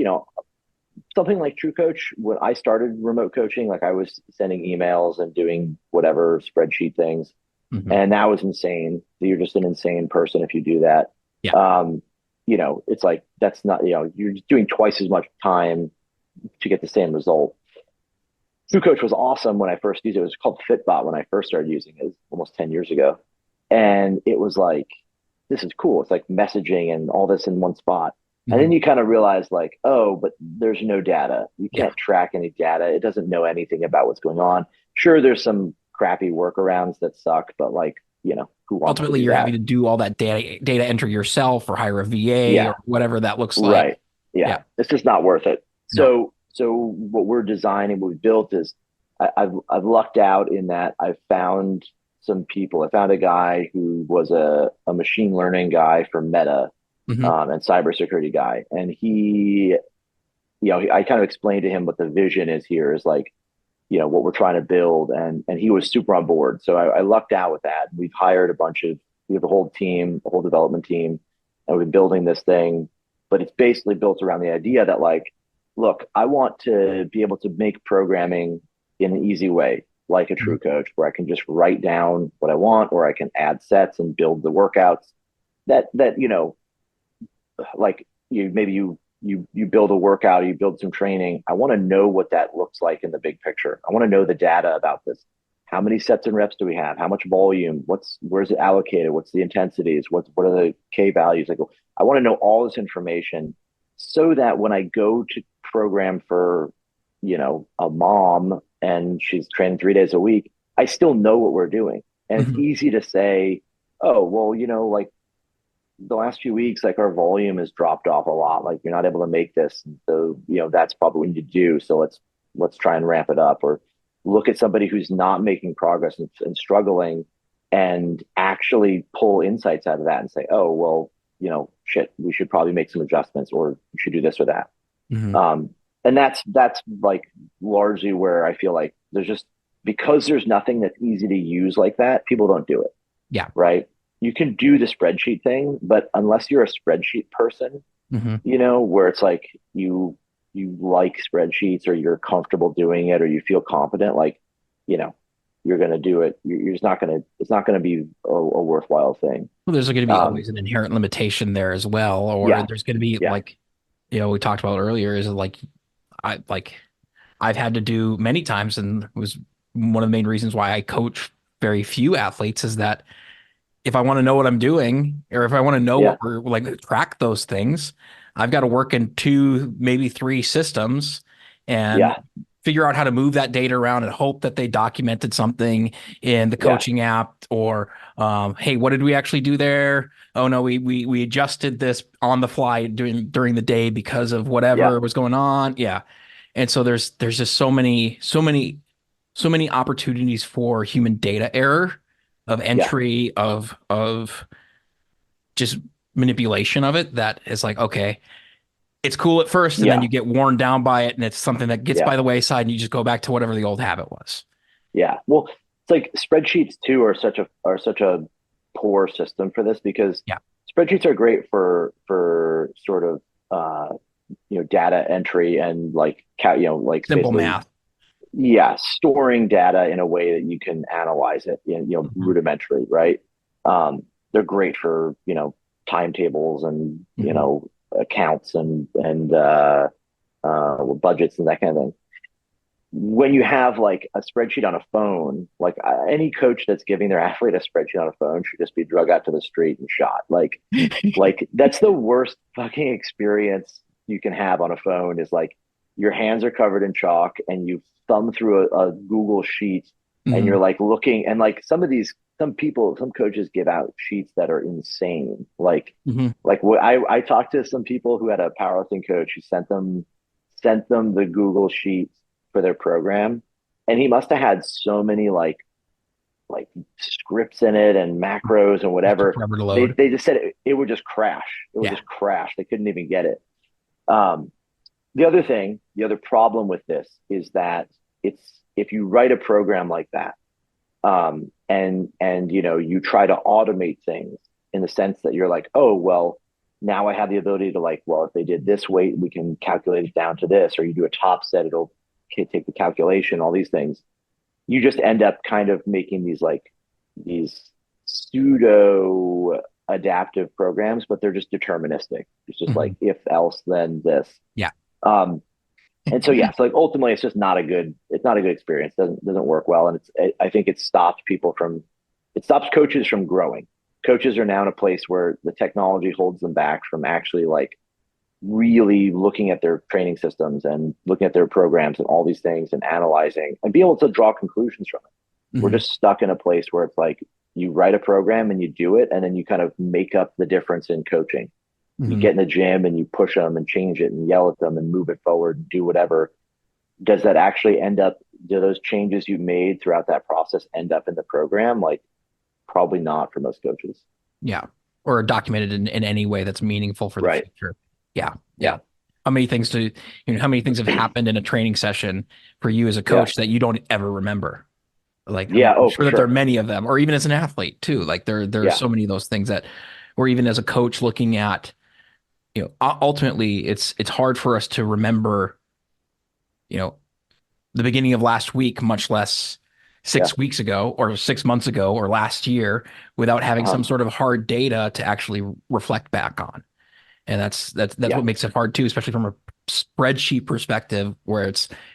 something like True Coach, when I started remote coaching, like I was sending emails and doing whatever spreadsheet things. Mm-hmm. And that was insane. You're just an insane person if you do that. Yeah. It's like, that's not, you're just doing twice as much time to get the same result. True Coach was awesome when I first used it. It was called Fitbot when I first started using it. It was almost 10 years ago. And it was like, this is cool. It's like messaging and all this in one spot. Mm-hmm. And then you kind of realize like, oh, but there's no data. You can't track any data. It doesn't know anything about what's going on. Sure, there's some crappy workarounds that suck, but like, who wants ultimately you're having to do all that data entry yourself or hire a VA or whatever that looks like. Right. Yeah. It's just not worth it. No. So what we're designing, what we built is I've lucked out in that I've found some people. I found a guy who was a machine learning guy for Meta, and cybersecurity guy. And he, I kind of explained to him what the vision is here is like, what we're trying to build. And he was super on board. So I lucked out with that. We've hired we have a whole team, a whole development team, and we've been building this thing, but it's basically built around the idea that like, look, I want to be able to make programming in an easy way, like a True Coach, where I can just write down what I want, or I can add sets and build the workouts that like you build a workout, you build some training. I want to know what that looks like in the big picture. I want to know the data about this. How many sets and reps do we have? How much volume? Where's it allocated? What's the intensities? What are the K values? Like, I want to know all this information so that when I go to program for, a mom and she's training 3 days a week, I still know what we're doing. And it's easy to say, oh, well, like the last few weeks, like our volume has dropped off a lot. Like you're not able to make this. So, that's probably what we need to do. So let's try and ramp it up, or look at somebody who's not making progress and struggling, and actually pull insights out of that and say, oh, well, shit, we should probably make some adjustments, or we should do this or that. And that's like largely where I feel like because there's nothing that's easy to use like that, people don't do it. Yeah. Right. You can do the spreadsheet thing, but unless you're a spreadsheet person, where it's like you like spreadsheets, or you're comfortable doing it, or you feel confident, like, you're going to do it. It's not going to be a worthwhile thing. Well, there's going to be always an inherent limitation there as well. Or there's going to be like, we talked about earlier, is like, I've had to do many times, and it was one of the main reasons why I coach very few athletes, is that if I want to know what I'm doing, or if I want to know what we're like, track those things, I've got to work in 2, maybe 3 systems and figure out how to move that data around and hope that they documented something in the coaching app, or, hey, what did we actually do there? Oh no, we adjusted this on the fly during the day because of whatever was going on. Yeah. And so there's just so many opportunities for human data error, of entry, of just manipulation of it, that is like, okay, it's cool at first, and then you get worn down by it, and it's something that gets by the wayside, and you just go back to whatever the old habit was. Yeah. Well, it's like spreadsheets too are such a poor system for this, because spreadsheets are great for sort of data entry and like Simple math. Yeah, storing data in a way that you can analyze it, rudimentary, right? They're great for, timetables and, accounts and budgets and that kind of thing. When you have like a spreadsheet on a phone, like any coach that's giving their athlete a spreadsheet on a phone should just be drug out to the street and shot. Like that's the worst fucking experience you can have on a phone, is like your hands are covered in chalk and you thumb through a Google sheet, and you're like looking, and like some coaches give out sheets that are insane. Like I talked to some people who had a powerlifting coach who sent them the Google sheets for their program, and he must have had so many like scripts in it and macros and whatever. They just said it would just crash. It would just crash. They couldn't even get it. The other problem with this is that if you write a program like that, and you try to automate things in the sense that you're like, oh, well, now I have the ability to if they did this weight, we can calculate it down to this, or you do a top set, it'll take the calculation, all these things. You just end up kind of making these pseudo adaptive programs, but they're just deterministic. It's just like, if else, then this. Yeah. And so, so like ultimately it's just not a good experience. Doesn't work well. And I think it stops coaches from growing. Coaches are now in a place where the technology holds them back from actually like really looking at their training systems and looking at their programs and all these things and analyzing and be able to draw conclusions from it. We're just stuck in a place where it's like, you write a program and you do it, and then you kind of make up the difference in coaching. You get in the gym and you push them and change it and yell at them and move it forward and do whatever. Does that actually do those changes you made throughout that process end up in the program? Like, probably not for most coaches. Yeah. Or documented in any way that's meaningful for the future. Yeah. Yeah. How many things have happened in a training session for you as a coach that you don't ever remember? Like, I'm sure that there are many of them, or even as an athlete too. Like there are so many of those things that, or even as a coach looking at, ultimately it's hard for us to remember, the beginning of last week, much less 6 weeks ago or 6 months ago or last year, without having some sort of hard data to actually reflect back on. And that's what makes it hard too, especially from a spreadsheet perspective, where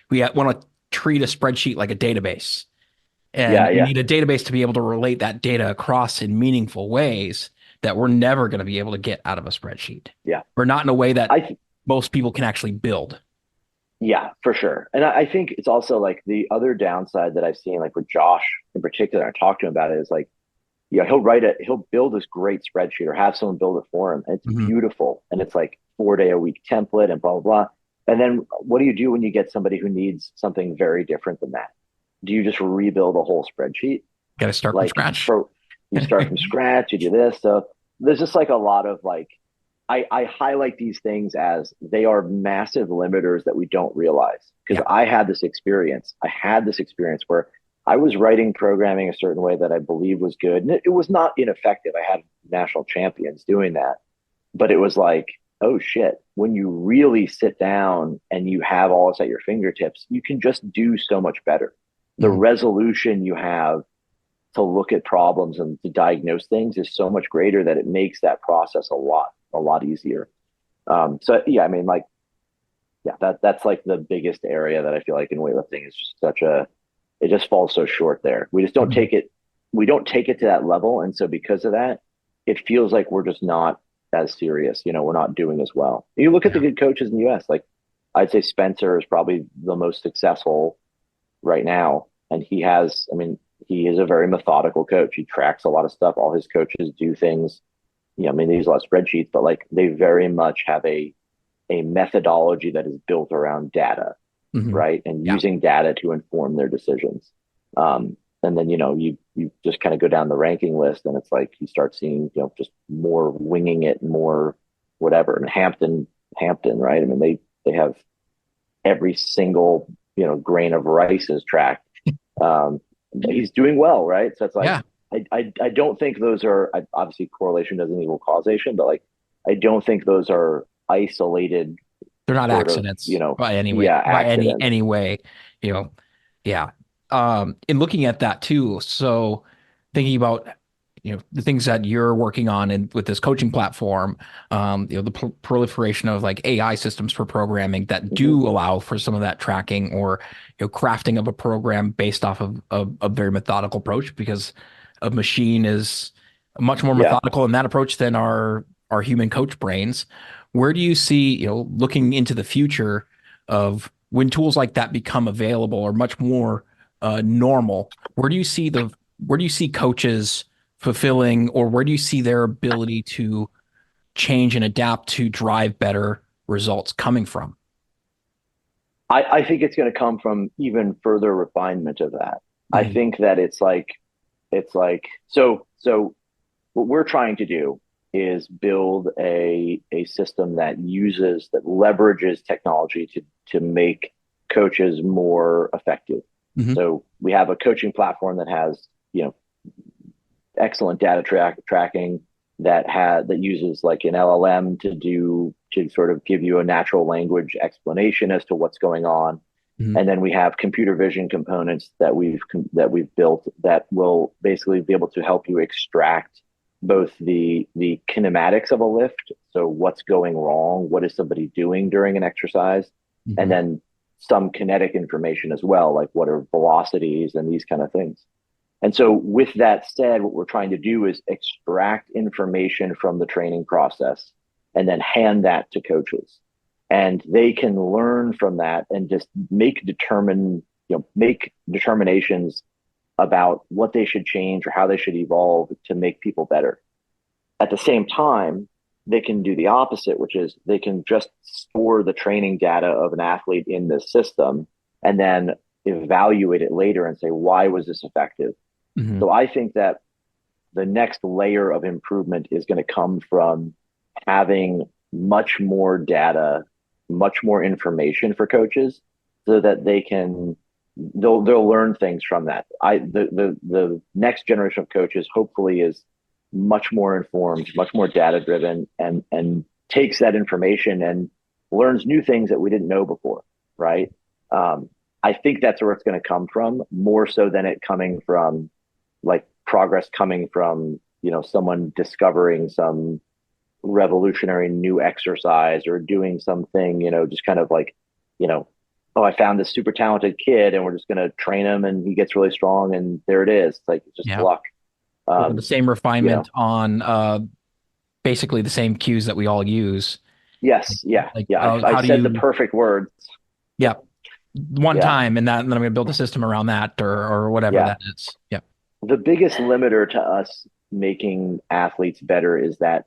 we want to treat a spreadsheet like a database. And you need a database to be able to relate that data across in meaningful ways that we're never going to be able to get out of a spreadsheet. Yeah. Or not in a way that most people can actually build. Yeah, for sure. And I think it's also like the other downside that I've seen, like with Josh in particular, I talked to him about it, is like, yeah, he'll build this great spreadsheet or have someone build it for him. And it's beautiful. And it's like 4 day a week template and blah, blah, blah. And then what do you do when you get somebody who needs something very different than that? Do you just rebuild a whole spreadsheet? Got to start from scratch. You start from scratch, you do this. So there's just like a lot of like, I highlight these things as they are massive limiters that we don't realize. Because I had this experience. Where I was writing programming a certain way that I believed was good. And it was not ineffective. I had national champions doing that. But it was like, oh shit, when you really sit down and you have all this at your fingertips, you can just do so much better. The resolution you have to look at problems and to diagnose things is so much greater that it makes that process a lot easier. So yeah, I mean, like, yeah, that's like the biggest area that I feel like in weightlifting is just it just falls so short there. We just don't take it. We don't take it to that level. And so because of that, it feels like we're just not as serious. We're not doing as well. You look at the good coaches in the US, like I'd say Spencer is probably the most successful right now. And he is a very methodical coach. He tracks a lot of stuff. All his coaches do things, they use a lot of spreadsheets, but like they very much have a methodology that is built around data, right? And using data to inform their decisions. And then, you just kind of go down the ranking list and it's like you start seeing, just more winging it, more whatever. And Hampton, right? I mean, they have every single, grain of rice is tracked. He's doing well, right? So it's like, I don't think those are, obviously correlation doesn't equal causation, but like, I don't think those are isolated. They're not accidents, by any way, any way, yeah. In looking at that too. So thinking about, the things that you're working on and with this coaching platform, the proliferation of like AI systems for programming that do allow for some of that tracking or, crafting of a program based off of a very methodical approach, because a machine is much more methodical in that approach than our human coach brains. Where do you see, looking into the future of when tools like that become available or much more normal, where do you see coaches fulfilling, or where do you see their ability to change and adapt to drive better results coming from? I think it's going to come from even further refinement of that. I think that it's like, so what we're trying to do is build a system that leverages technology to make coaches more effective. So we have a coaching platform that has, excellent data tracking that uses like an LLM to sort of give you a natural language explanation as to what's going on. And then we have computer vision components that we've built that will basically be able to help you extract both the kinematics of a lift. So what's going wrong? What is somebody doing during an exercise? And then some kinetic information as well, like what are velocities and these kind of things. And so with that said, what we're trying to do is extract information from the training process and then hand that to coaches. And they can learn from that and just make determinations about what they should change or how they should evolve to make people better. At the same time, they can do the opposite, which is they can just store the training data of an athlete in this system and then evaluate it later and say, why was this effective? So I think that the next layer of improvement is going to come from having much more data, much more information for coaches so that they'll learn things from that. The next generation of coaches hopefully is much more informed, much more data driven, and takes that information and learns new things that we didn't know before, right? I think that's where it's going to come from, more so than it coming from like progress coming from, someone discovering some revolutionary new exercise or doing something, just kind of like, oh, I found this super talented kid and we're just going to train him and he gets really strong and there it is. It's like, it's just luck. The same refinement on basically the same cues that we all use. Yes. Yeah. Like, Yeah. I how do said the you, perfect words. yeah, one Yeah. time and then I'm going to build a system around that or whatever Yeah. that is. Yeah. The biggest limiter to us making athletes better is that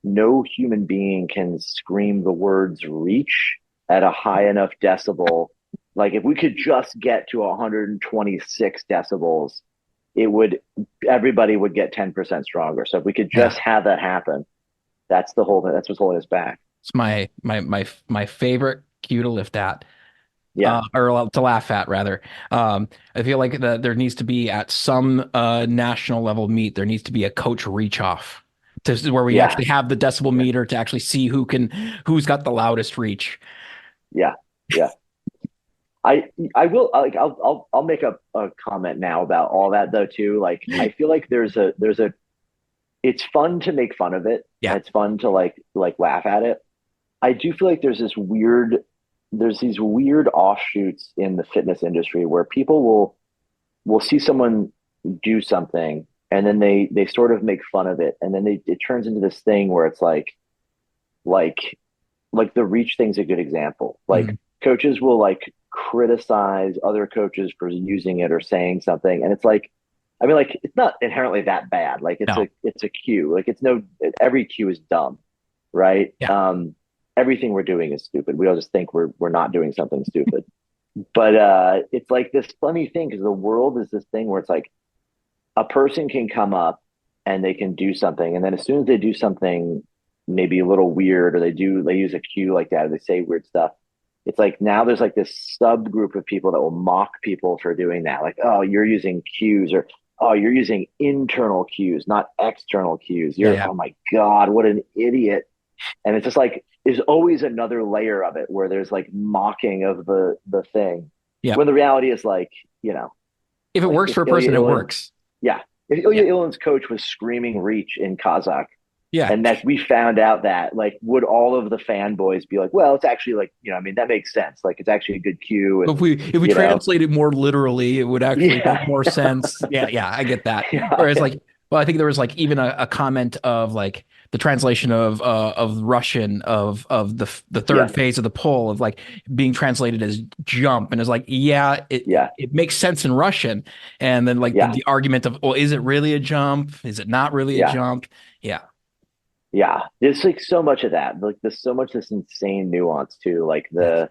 no human being can scream the words reach at a high enough decibel. Like if we could just get to 126 decibels, it would everybody would get 10% stronger. So if we could Yeah. just have that happen, that's the whole thing. That's what's holding us back. It's my favorite cue to lift at. Yeah. Or to laugh at rather. I feel like there needs to be at some national level meet, there needs to be a coach reach off to where we Yeah. actually have the decibel meter to actually see who's got the loudest reach. Yeah. Yeah. I will like I'll make a comment now about all that though too. Like I feel like there's a it's fun to make fun of it. Yeah. It's fun to like laugh at it. I do feel like there's these weird offshoots in the fitness industry where people will see someone do something and then they sort of make fun of it and then it turns into this thing where it's like like the reach thing's a good example. Like Mhm. coaches will like criticize other coaches for using it or saying something, and it's like, I mean, like it's not inherently that bad. Like No. it's a cue. Like it's no every cue is dumb, right? Yeah. Everything we're doing is stupid. We all just think we're not doing something stupid. But it's like this funny thing because the world is this thing where it's like a person can come up and they can do something, and then as soon as they do something maybe a little weird or they use a cue like that or they say weird stuff, it's like now there's like this subgroup of people that will mock people for doing that, like, oh, you're using cues, or oh, you're using internal cues, not external cues, Yeah. you're Yeah. oh my god, what an idiot. And it's just like there's always another layer of it where there's like mocking of the thing, Yeah. when the reality is like, you know, If it like works if for a person, Ilya it Ilin, works. yeah, if Yeah. Ilya Ilin's coach was screaming reach in Kazakh, Yeah. and that we found out that, like, would all of the fanboys be like, well, it's actually like, you know, I mean, that makes sense. Like, it's actually a good cue. And, If we you know, translate it more literally, it would actually yeah, make more sense. Yeah, yeah, I get that. yeah, Whereas yeah, like, well, I think there was like even a comment of like the translation of Russian of the third yeah, phase of the pull of like being translated as jump, and it's like, yeah, yeah, it makes sense in Russian, and then like yeah, the argument of, well, is it really a jump? Is it not really a yeah, jump? Yeah, yeah. There's like so much of that. Like, there's so much this insane nuance too. yes,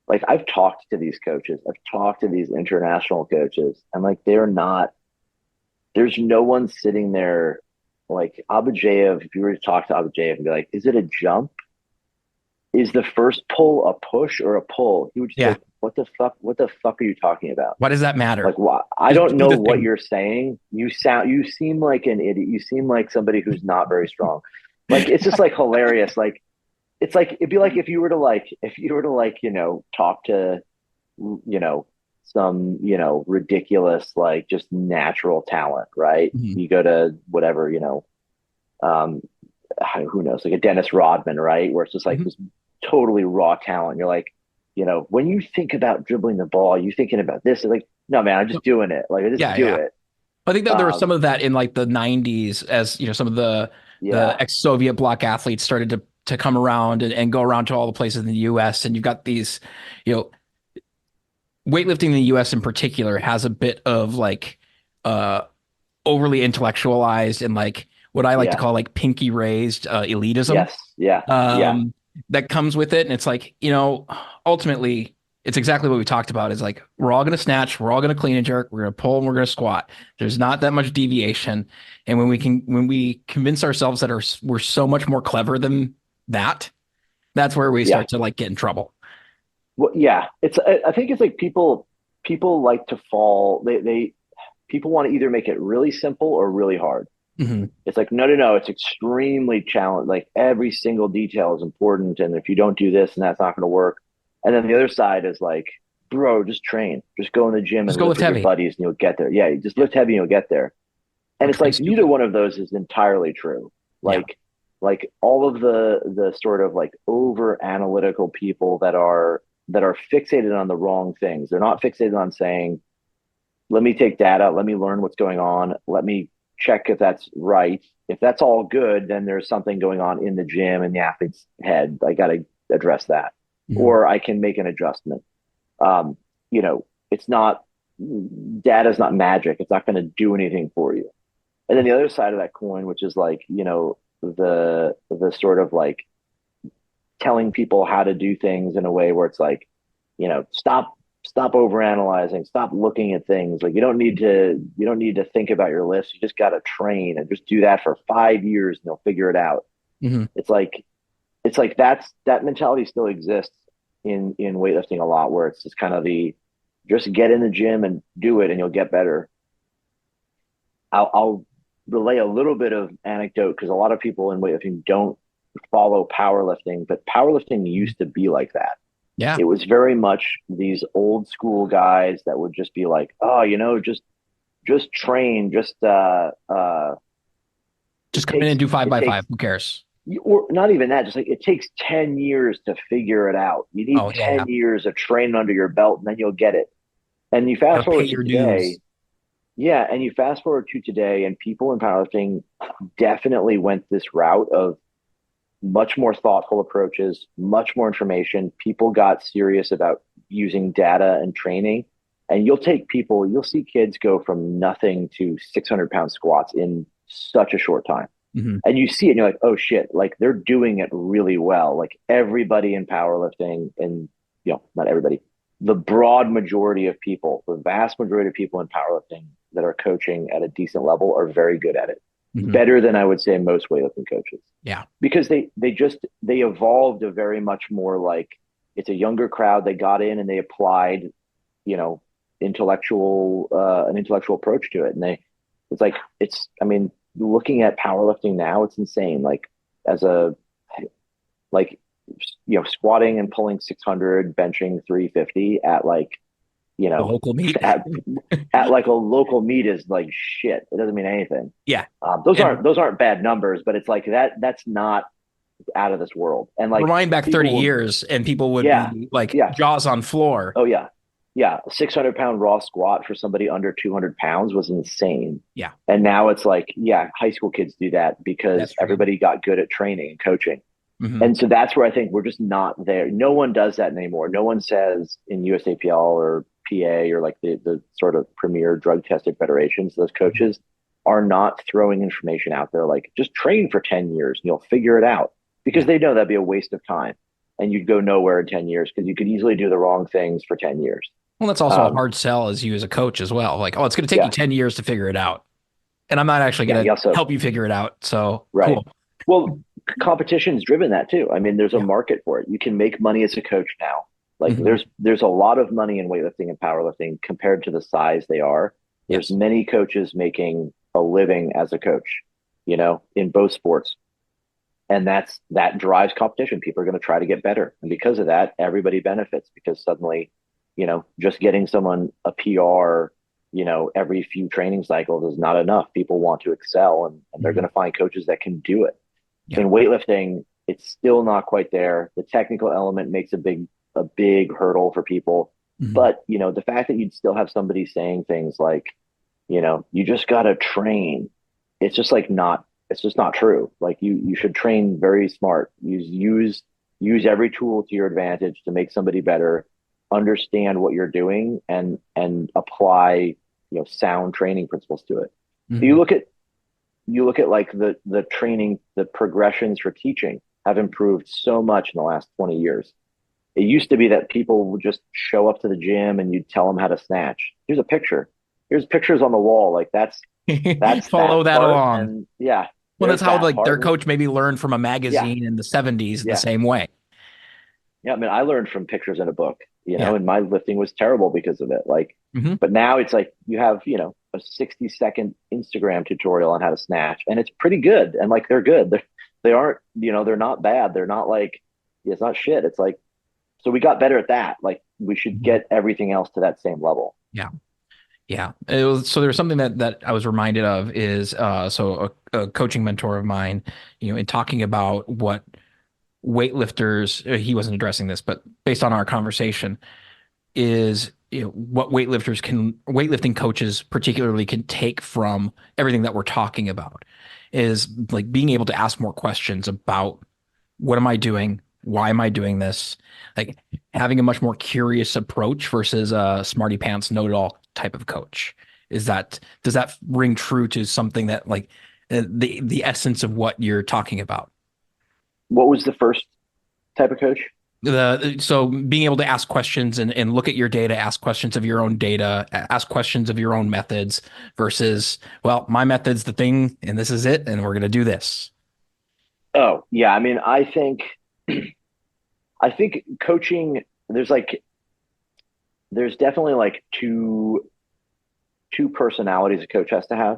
Like, I've talked to these coaches, I've talked to these international coaches, and like, there's no one sitting there like Abadajev. If you were to talk to Abadajev and be like, is it a jump? Is the first pull a push or a pull? He would just be yeah. like, what the fuck? What the fuck are you talking about? Why does that matter? Like, why? I Just don't do know the what thing. you're saying. You seem like an idiot. You seem like somebody who's not very strong. Like, it's just like hilarious. Like, it's like, it'd be like if you were to like, you know, talk to, you know, some, you know, ridiculous, like just natural talent, right? Mhm. You go to whatever, you know, um, who knows, like a Dennis Rodman, right? Where it's just like Mhm. this totally raw talent. You're like, you know, when you think about dribbling the ball, you thinking about this? It's like, no, man, I'm just doing it. Like, I just Yeah, do yeah. it. I think that there was some Um, of that in like the 90s as, you know, some of the yeah, ex-Soviet bloc athletes started to come around and go around to all the places in the US, and you've got these, you know, weightlifting in the US in particular has a bit of like uh overly intellectualized and like what I like to yeah, call like pinky raised elitism yes, yeah, yeah, um, that comes with it. And it's like, you know, ultimately, it's exactly what we talked about. Is like, we're all going to snatch, we're all going to clean and jerk, we're going to pull, and we're going to squat. There's not that much deviation. And when we convince ourselves that we're so much more clever than that, that's where we yeah. start to like get in trouble. Well, yeah. I think it's like people like to fall. They people want to either make it really simple or really hard. Hmm. It's like, no, no, no. It's extremely challenging. Like every single detail is important. And if you don't do this, and that's not going to work. And then the other side is like, bro, just train, just go in the gym Just and go lift lift with your heavy. buddies and you'll get there. Yeah. You just Yeah. lift heavy and you'll get there. Or And it's train like, neither stupid. one of those is entirely true. Yeah. Like all of the sort of like over analytical people that are fixated on the wrong things. They're not fixated on saying, let me take data, let me learn what's going on, let me check if that's right. If that's all good, then there's something going on in the gym and the athlete's head. I got to address that, or I can make an adjustment. You know, it's not, data's not magic. It's not going to do anything for you. And then the other side of that coin, which is like, you know, the sort of like telling people how to do things in a way where it's like, you know, stop overanalyzing, stop looking at things. Like you don't need to think about your list. You just got to train and just do that for 5 years and you'll figure it out. It's like that mentality still exists in weightlifting a lot, where it's just kind of just get in the gym and do it and you'll get better. I'll relay a little bit of anecdote, because a lot of people in weightlifting don't follow powerlifting, but powerlifting used to be like that. Yeah. It was very much these old school guys that would just be like, oh, you know, just train, just come in and do 5x5. Who cares? Or not even that, just like it takes 10 years to figure it out. You need 10 years of training under your belt, and then you'll get it. And you fast forward to today. Yeah, and you fast forward to today, and people in powerlifting definitely went this route of much more thoughtful approaches, much more information. People got serious about using data and training. And you'll see kids go from nothing to 600-pound squats in such a short time. And you see it and you're like, oh shit, like they're doing it really well. Like everybody in powerlifting, and you know, not everybody, the broad majority of people, the vast majority of people in powerlifting that are coaching at a decent level are very good at it. Better than I would say most weightlifting coaches. Yeah. Because they evolved a very much more like, it's a younger crowd. They got in and they applied, you know, an intellectual approach to it. And looking at powerlifting now, it's insane. Like squatting and pulling 600, benching 350 at like, you know, a local meet at like a local meet is like shit. It doesn't mean anything. Yeah. Those aren't bad numbers, but it's like that's not out of this world. And like rewind back 30 years and people would be like jaws on floor. Oh yeah. Yeah. A 600-pound raw squat for somebody under 200 pounds was insane. Yeah. And now it's like, high school kids do that because everybody got good at training and coaching. And so that's where I think we're just not there. No one does that anymore. No one says in USAPL or PA or like the sort of premier drug tested federations, those coaches are not throwing information out there like, just train for 10 years and you'll figure it out, because they know that'd be a waste of time and you'd go nowhere in 10 years because you could easily do the wrong things for 10 years. Well, that's also a hard sell as you as a coach as well. Like, oh, it's going to take you 10 years to figure it out. And I'm not actually going to help you figure it out. So cool. Well, competition's driven that too. I mean, there's a market for it. You can make money as a coach now. Like there's a lot of money in weightlifting and powerlifting compared to the size they are. There's many coaches making a living as a coach, you know, in both sports. And that drives competition. People are going to try to get better. And because of that, everybody benefits, because suddenly, you know, just getting someone a PR, you know, every few training cycles is not enough. People want to excel, and they're going to find coaches that can do it. In weightlifting, it's still not quite there. The technical element makes a big hurdle for people. But, you know, the fact that you'd still have somebody saying things like, you know, you just got to train. It's just like it's just not true. Like you should train very smart. Use every tool to your advantage to make somebody better, understand what you're doing, and apply, you know, sound training principles to it. You look at like the training, the progressions for teaching have improved so much in the last 20 years. It used to be that people would just show up to the gym and you'd tell them how to snatch. Here's a picture. Here's pictures on the wall. Like that's follow that along. And, well, that's how like their coach maybe learned from a magazine in the 70s the same way. Yeah, I mean, I learned from pictures in a book, you know, and my lifting was terrible because of it. Like, but now it's like you have, you know, a 60-second Instagram tutorial on how to snatch, and it's pretty good. And like, they're good. They aren't, you know, they're not bad. They're not like, it's not shit. It's like, so we got better at that. Like, we should get everything else to that same level. Yeah. Yeah. So there's something that I was reminded of is, so a coaching mentor of mine, you know, in talking about what weightlifters, he wasn't addressing this, but based on our conversation, is what weightlifting coaches particularly can take from everything that we're talking about is like being able to ask more questions about what am I doing? Why am I doing this? Like having a much more curious approach versus a smarty pants know-it-all type of coach. Does that ring true to something that like the essence of what you're talking about? What was the first type of coach? So being able to ask questions and look at your data, ask questions of your own data, ask questions of your own methods versus, well, my method's the thing and this is it, and we're going to do this. Oh, yeah. I mean, I think coaching, there's definitely like two personalities a coach has to have.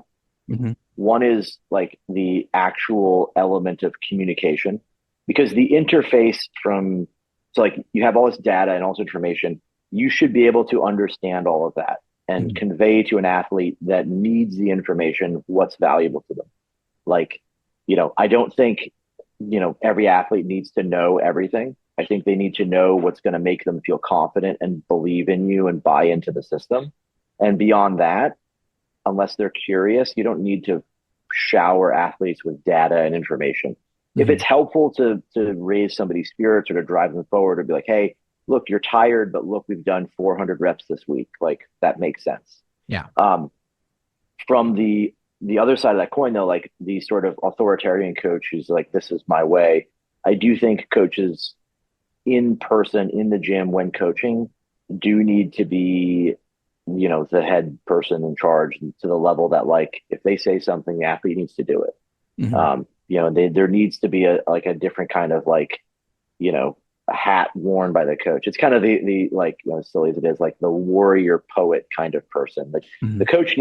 Mm-hmm. One is like the actual element of communication, because the interface from, so like you have all this data and all this information, you should be able to understand all of that and Mm-hmm. convey to an athlete that needs the information what's valuable to them. Like, I don't think, every athlete needs to know everything. I think they need to know what's going to make them feel confident and believe in you and buy into the system. And beyond that, unless they're curious, you don't need to shower athletes with data and information. Mm-hmm. If it's helpful to raise somebody's spirits or to drive them forward, or be like, hey, look, you're tired, but look, we've done 400 reps this week. Like that makes sense. Yeah. From the other side of that coin, though, like the sort of authoritarian coach who's like, this is my way. I do think coaches in person in the gym when coaching do need to be, the head person in charge to the level that, like, if they say something, the athlete needs to do it. Mm-hmm. There needs to be a different kind of like, a hat worn by the coach. It's kind of the like, as silly as it is, like the warrior poet kind of person. Like mm-hmm. your coach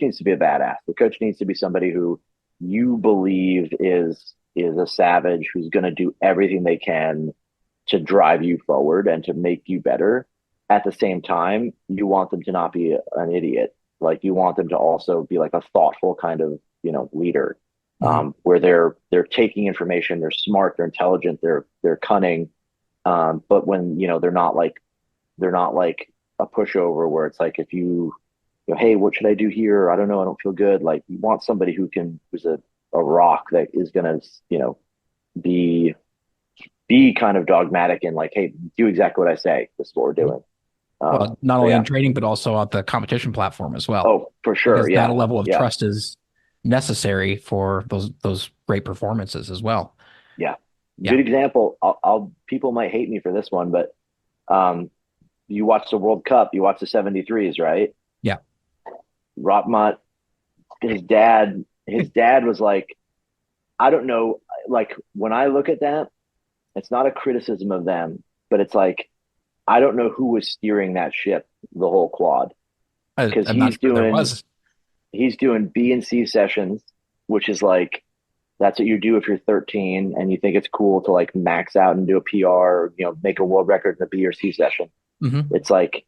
needs to be a badass. The coach needs to be somebody who you believe is a savage who's going to do everything they can to drive you forward and to make you better. At the same time, you want them to not be an idiot. Like you want them to also be like a thoughtful kind of, leader, mm-hmm. Where they're taking information, they're smart, they're intelligent, they're cunning. But when, they're not like a pushover where it's like, if hey, what should I do here? I don't know. I don't feel good. Like you want somebody who's a rock that is going to, be kind of dogmatic and like, hey, do exactly what I say. This is what we're doing. Well, not only in training, but also at the competition platform as well. Oh, for sure. Because that level of trust is necessary for those great performances as well. Yeah. Good example. People might hate me for this one, but you watch the World Cup, you watch the 73s, right? Yeah. Rotmont, his dad was like, I don't know. Like when I look at that, it's not a criticism of them, but it's like, I don't know who was steering that ship the whole quad, because he's doing B and C sessions, which is like, that's what you do if you're 13 and you think it's cool to like max out and do a PR, or, make a world record in the B or C session. Mm-hmm. It's like,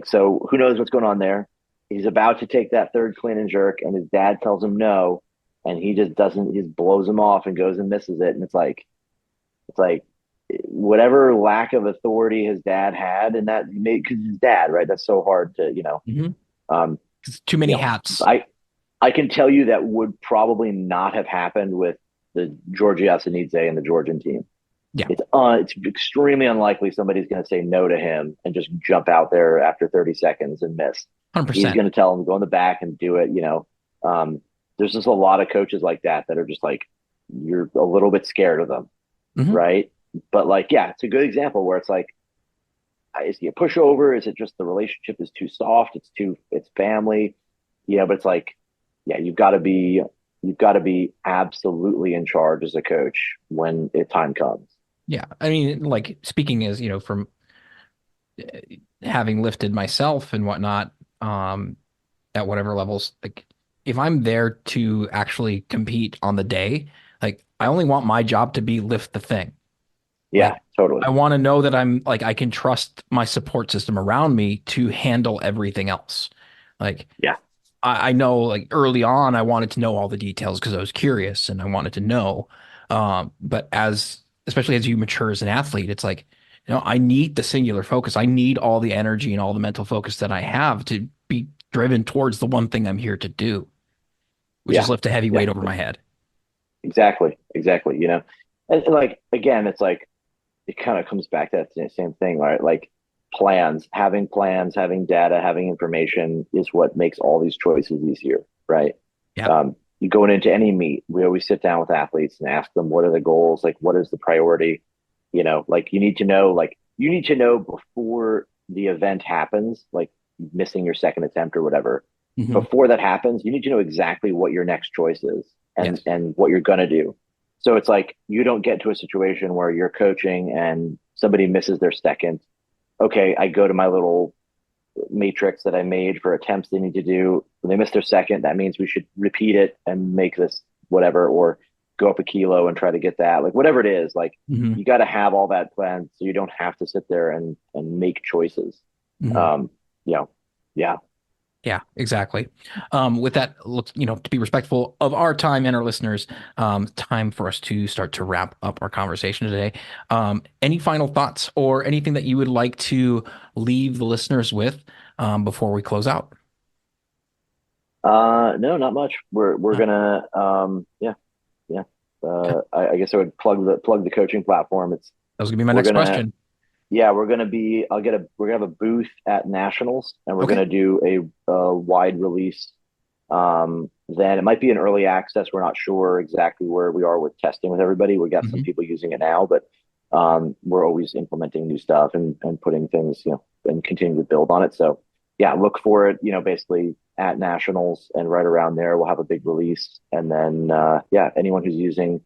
so who knows what's going on there? He's about to take that third clean and jerk and his dad tells him no. And he just blows him off and goes and misses it. And it's like whatever lack of authority his dad had, and that he made, because his dad, right? That's so hard to, mm-hmm. It's too many hats. I can tell you that would probably not have happened with the Georgi Asanidze and the Georgian team. Yeah. It's extremely unlikely somebody's going to say no to him and just jump out there after 30 seconds and miss. 100%. He's going to tell him, go in the back and do it. There's just a lot of coaches like that are just like, you're a little bit scared of them. Mm-hmm. Right. But like, yeah, it's a good example where it's like, is he a pushover? Is it just the relationship is too soft? It's family. Yeah. But it's like, yeah, you've got to be absolutely in charge as a coach when time comes. Yeah. I mean, like speaking as, from having lifted myself and whatnot, at whatever levels, like if I'm there to actually compete on the day, like I only want my job to be lift the thing. Yeah, like, totally. I want to know that I'm like, I can trust my support system around me to handle everything else. Like, yeah, I know like early on, I wanted to know all the details because I was curious and I wanted to know. But especially as you mature as an athlete, it's like, I need the singular focus. I need all the energy and all the mental focus that I have to be driven towards the one thing I'm here to do, which is lift a heavy weight over my head. Exactly. And like, again, it's like, it kind of comes back to that same thing, right? Like plans, having data, having information is what makes all these choices easier, right? Yeah. You going into any meet, we always sit down with athletes and ask them, what are the goals? Like, what is the priority? Like you need to know before the event happens, like missing your second attempt or whatever. Mm-hmm. Before that happens, you need to know exactly what your next choice is and what you're going to do. So it's like, you don't get to a situation where you're coaching and somebody misses their second. Okay, I go to my little matrix that I made for attempts they need to do. When they miss their second, that means we should repeat it and make this whatever, or go up a kilo and try to get that, like whatever it is, like you got to have all that planned so you don't have to sit there and make choices. Yeah, exactly. With that, look, to be respectful of our time and our listeners, time for us to start to wrap up our conversation today. Any final thoughts or anything that you would like to leave the listeners with before we close out? No, not much. We're gonna I guess I would plug the coaching platform. That was gonna be my next question. Yeah, we're gonna have a booth at Nationals, and we're gonna do a wide release. Then it might be an early access. We're not sure exactly where we are with testing with everybody. We got some people using it now, but we're always implementing new stuff and putting things, and continuing to build on it. So yeah, look for it, basically at Nationals, and right around there we'll have a big release. And then anyone who's using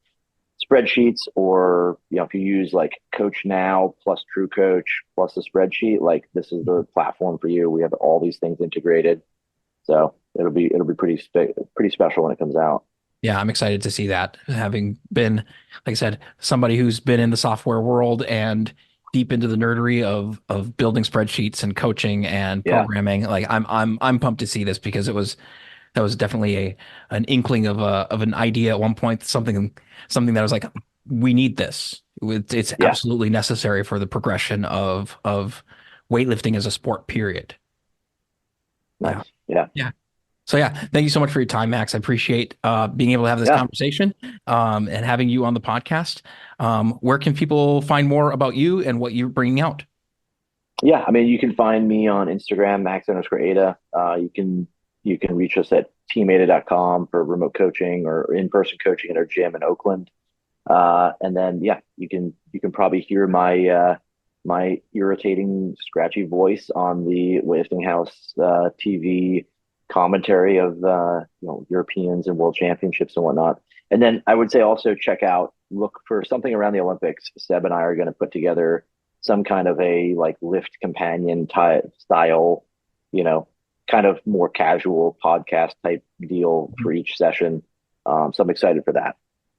spreadsheets, or if you use like Coach Now plus True Coach plus the spreadsheet, like this is the platform for you. We have all these things integrated, so it'll be pretty special when it comes out. Yeah, I'm excited to see that, having been, like I said, somebody who's been in the software world and deep into the nerdery of building spreadsheets and coaching and programming. Like I'm pumped to see this, because that was definitely an inkling of an idea at one point, something that was like, we need this. It's absolutely necessary for the progression of weightlifting as a sport, period. Nice. Yeah. So thank you so much for your time, Max. I appreciate being able to have this conversation and having you on the podcast. Where can people find more about you and what you're bringing out? Yeah, I mean, you can find me on Instagram, Max_Aita. You can reach us at teamaita.com for remote coaching or in-person coaching at our gym in Oakland. And then, you can probably hear my irritating, scratchy voice on the Weightlifting House TV commentary of Europeans and world championships and whatnot. And then I would say also look for something around the Olympics. Seb and I are going to put together some kind of a like lift companion type style, kind of more casual podcast type deal for each session. So I'm excited for that.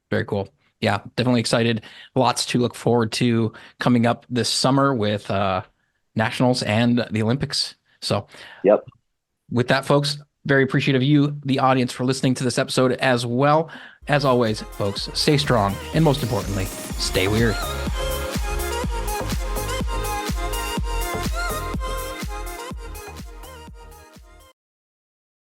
Very cool. Yeah, definitely excited. Lots to look forward to coming up this summer with Nationals and the Olympics. So with that, folks, very appreciative of you, the audience, for listening to this episode as well. As always, folks, stay strong, and most importantly, stay weird.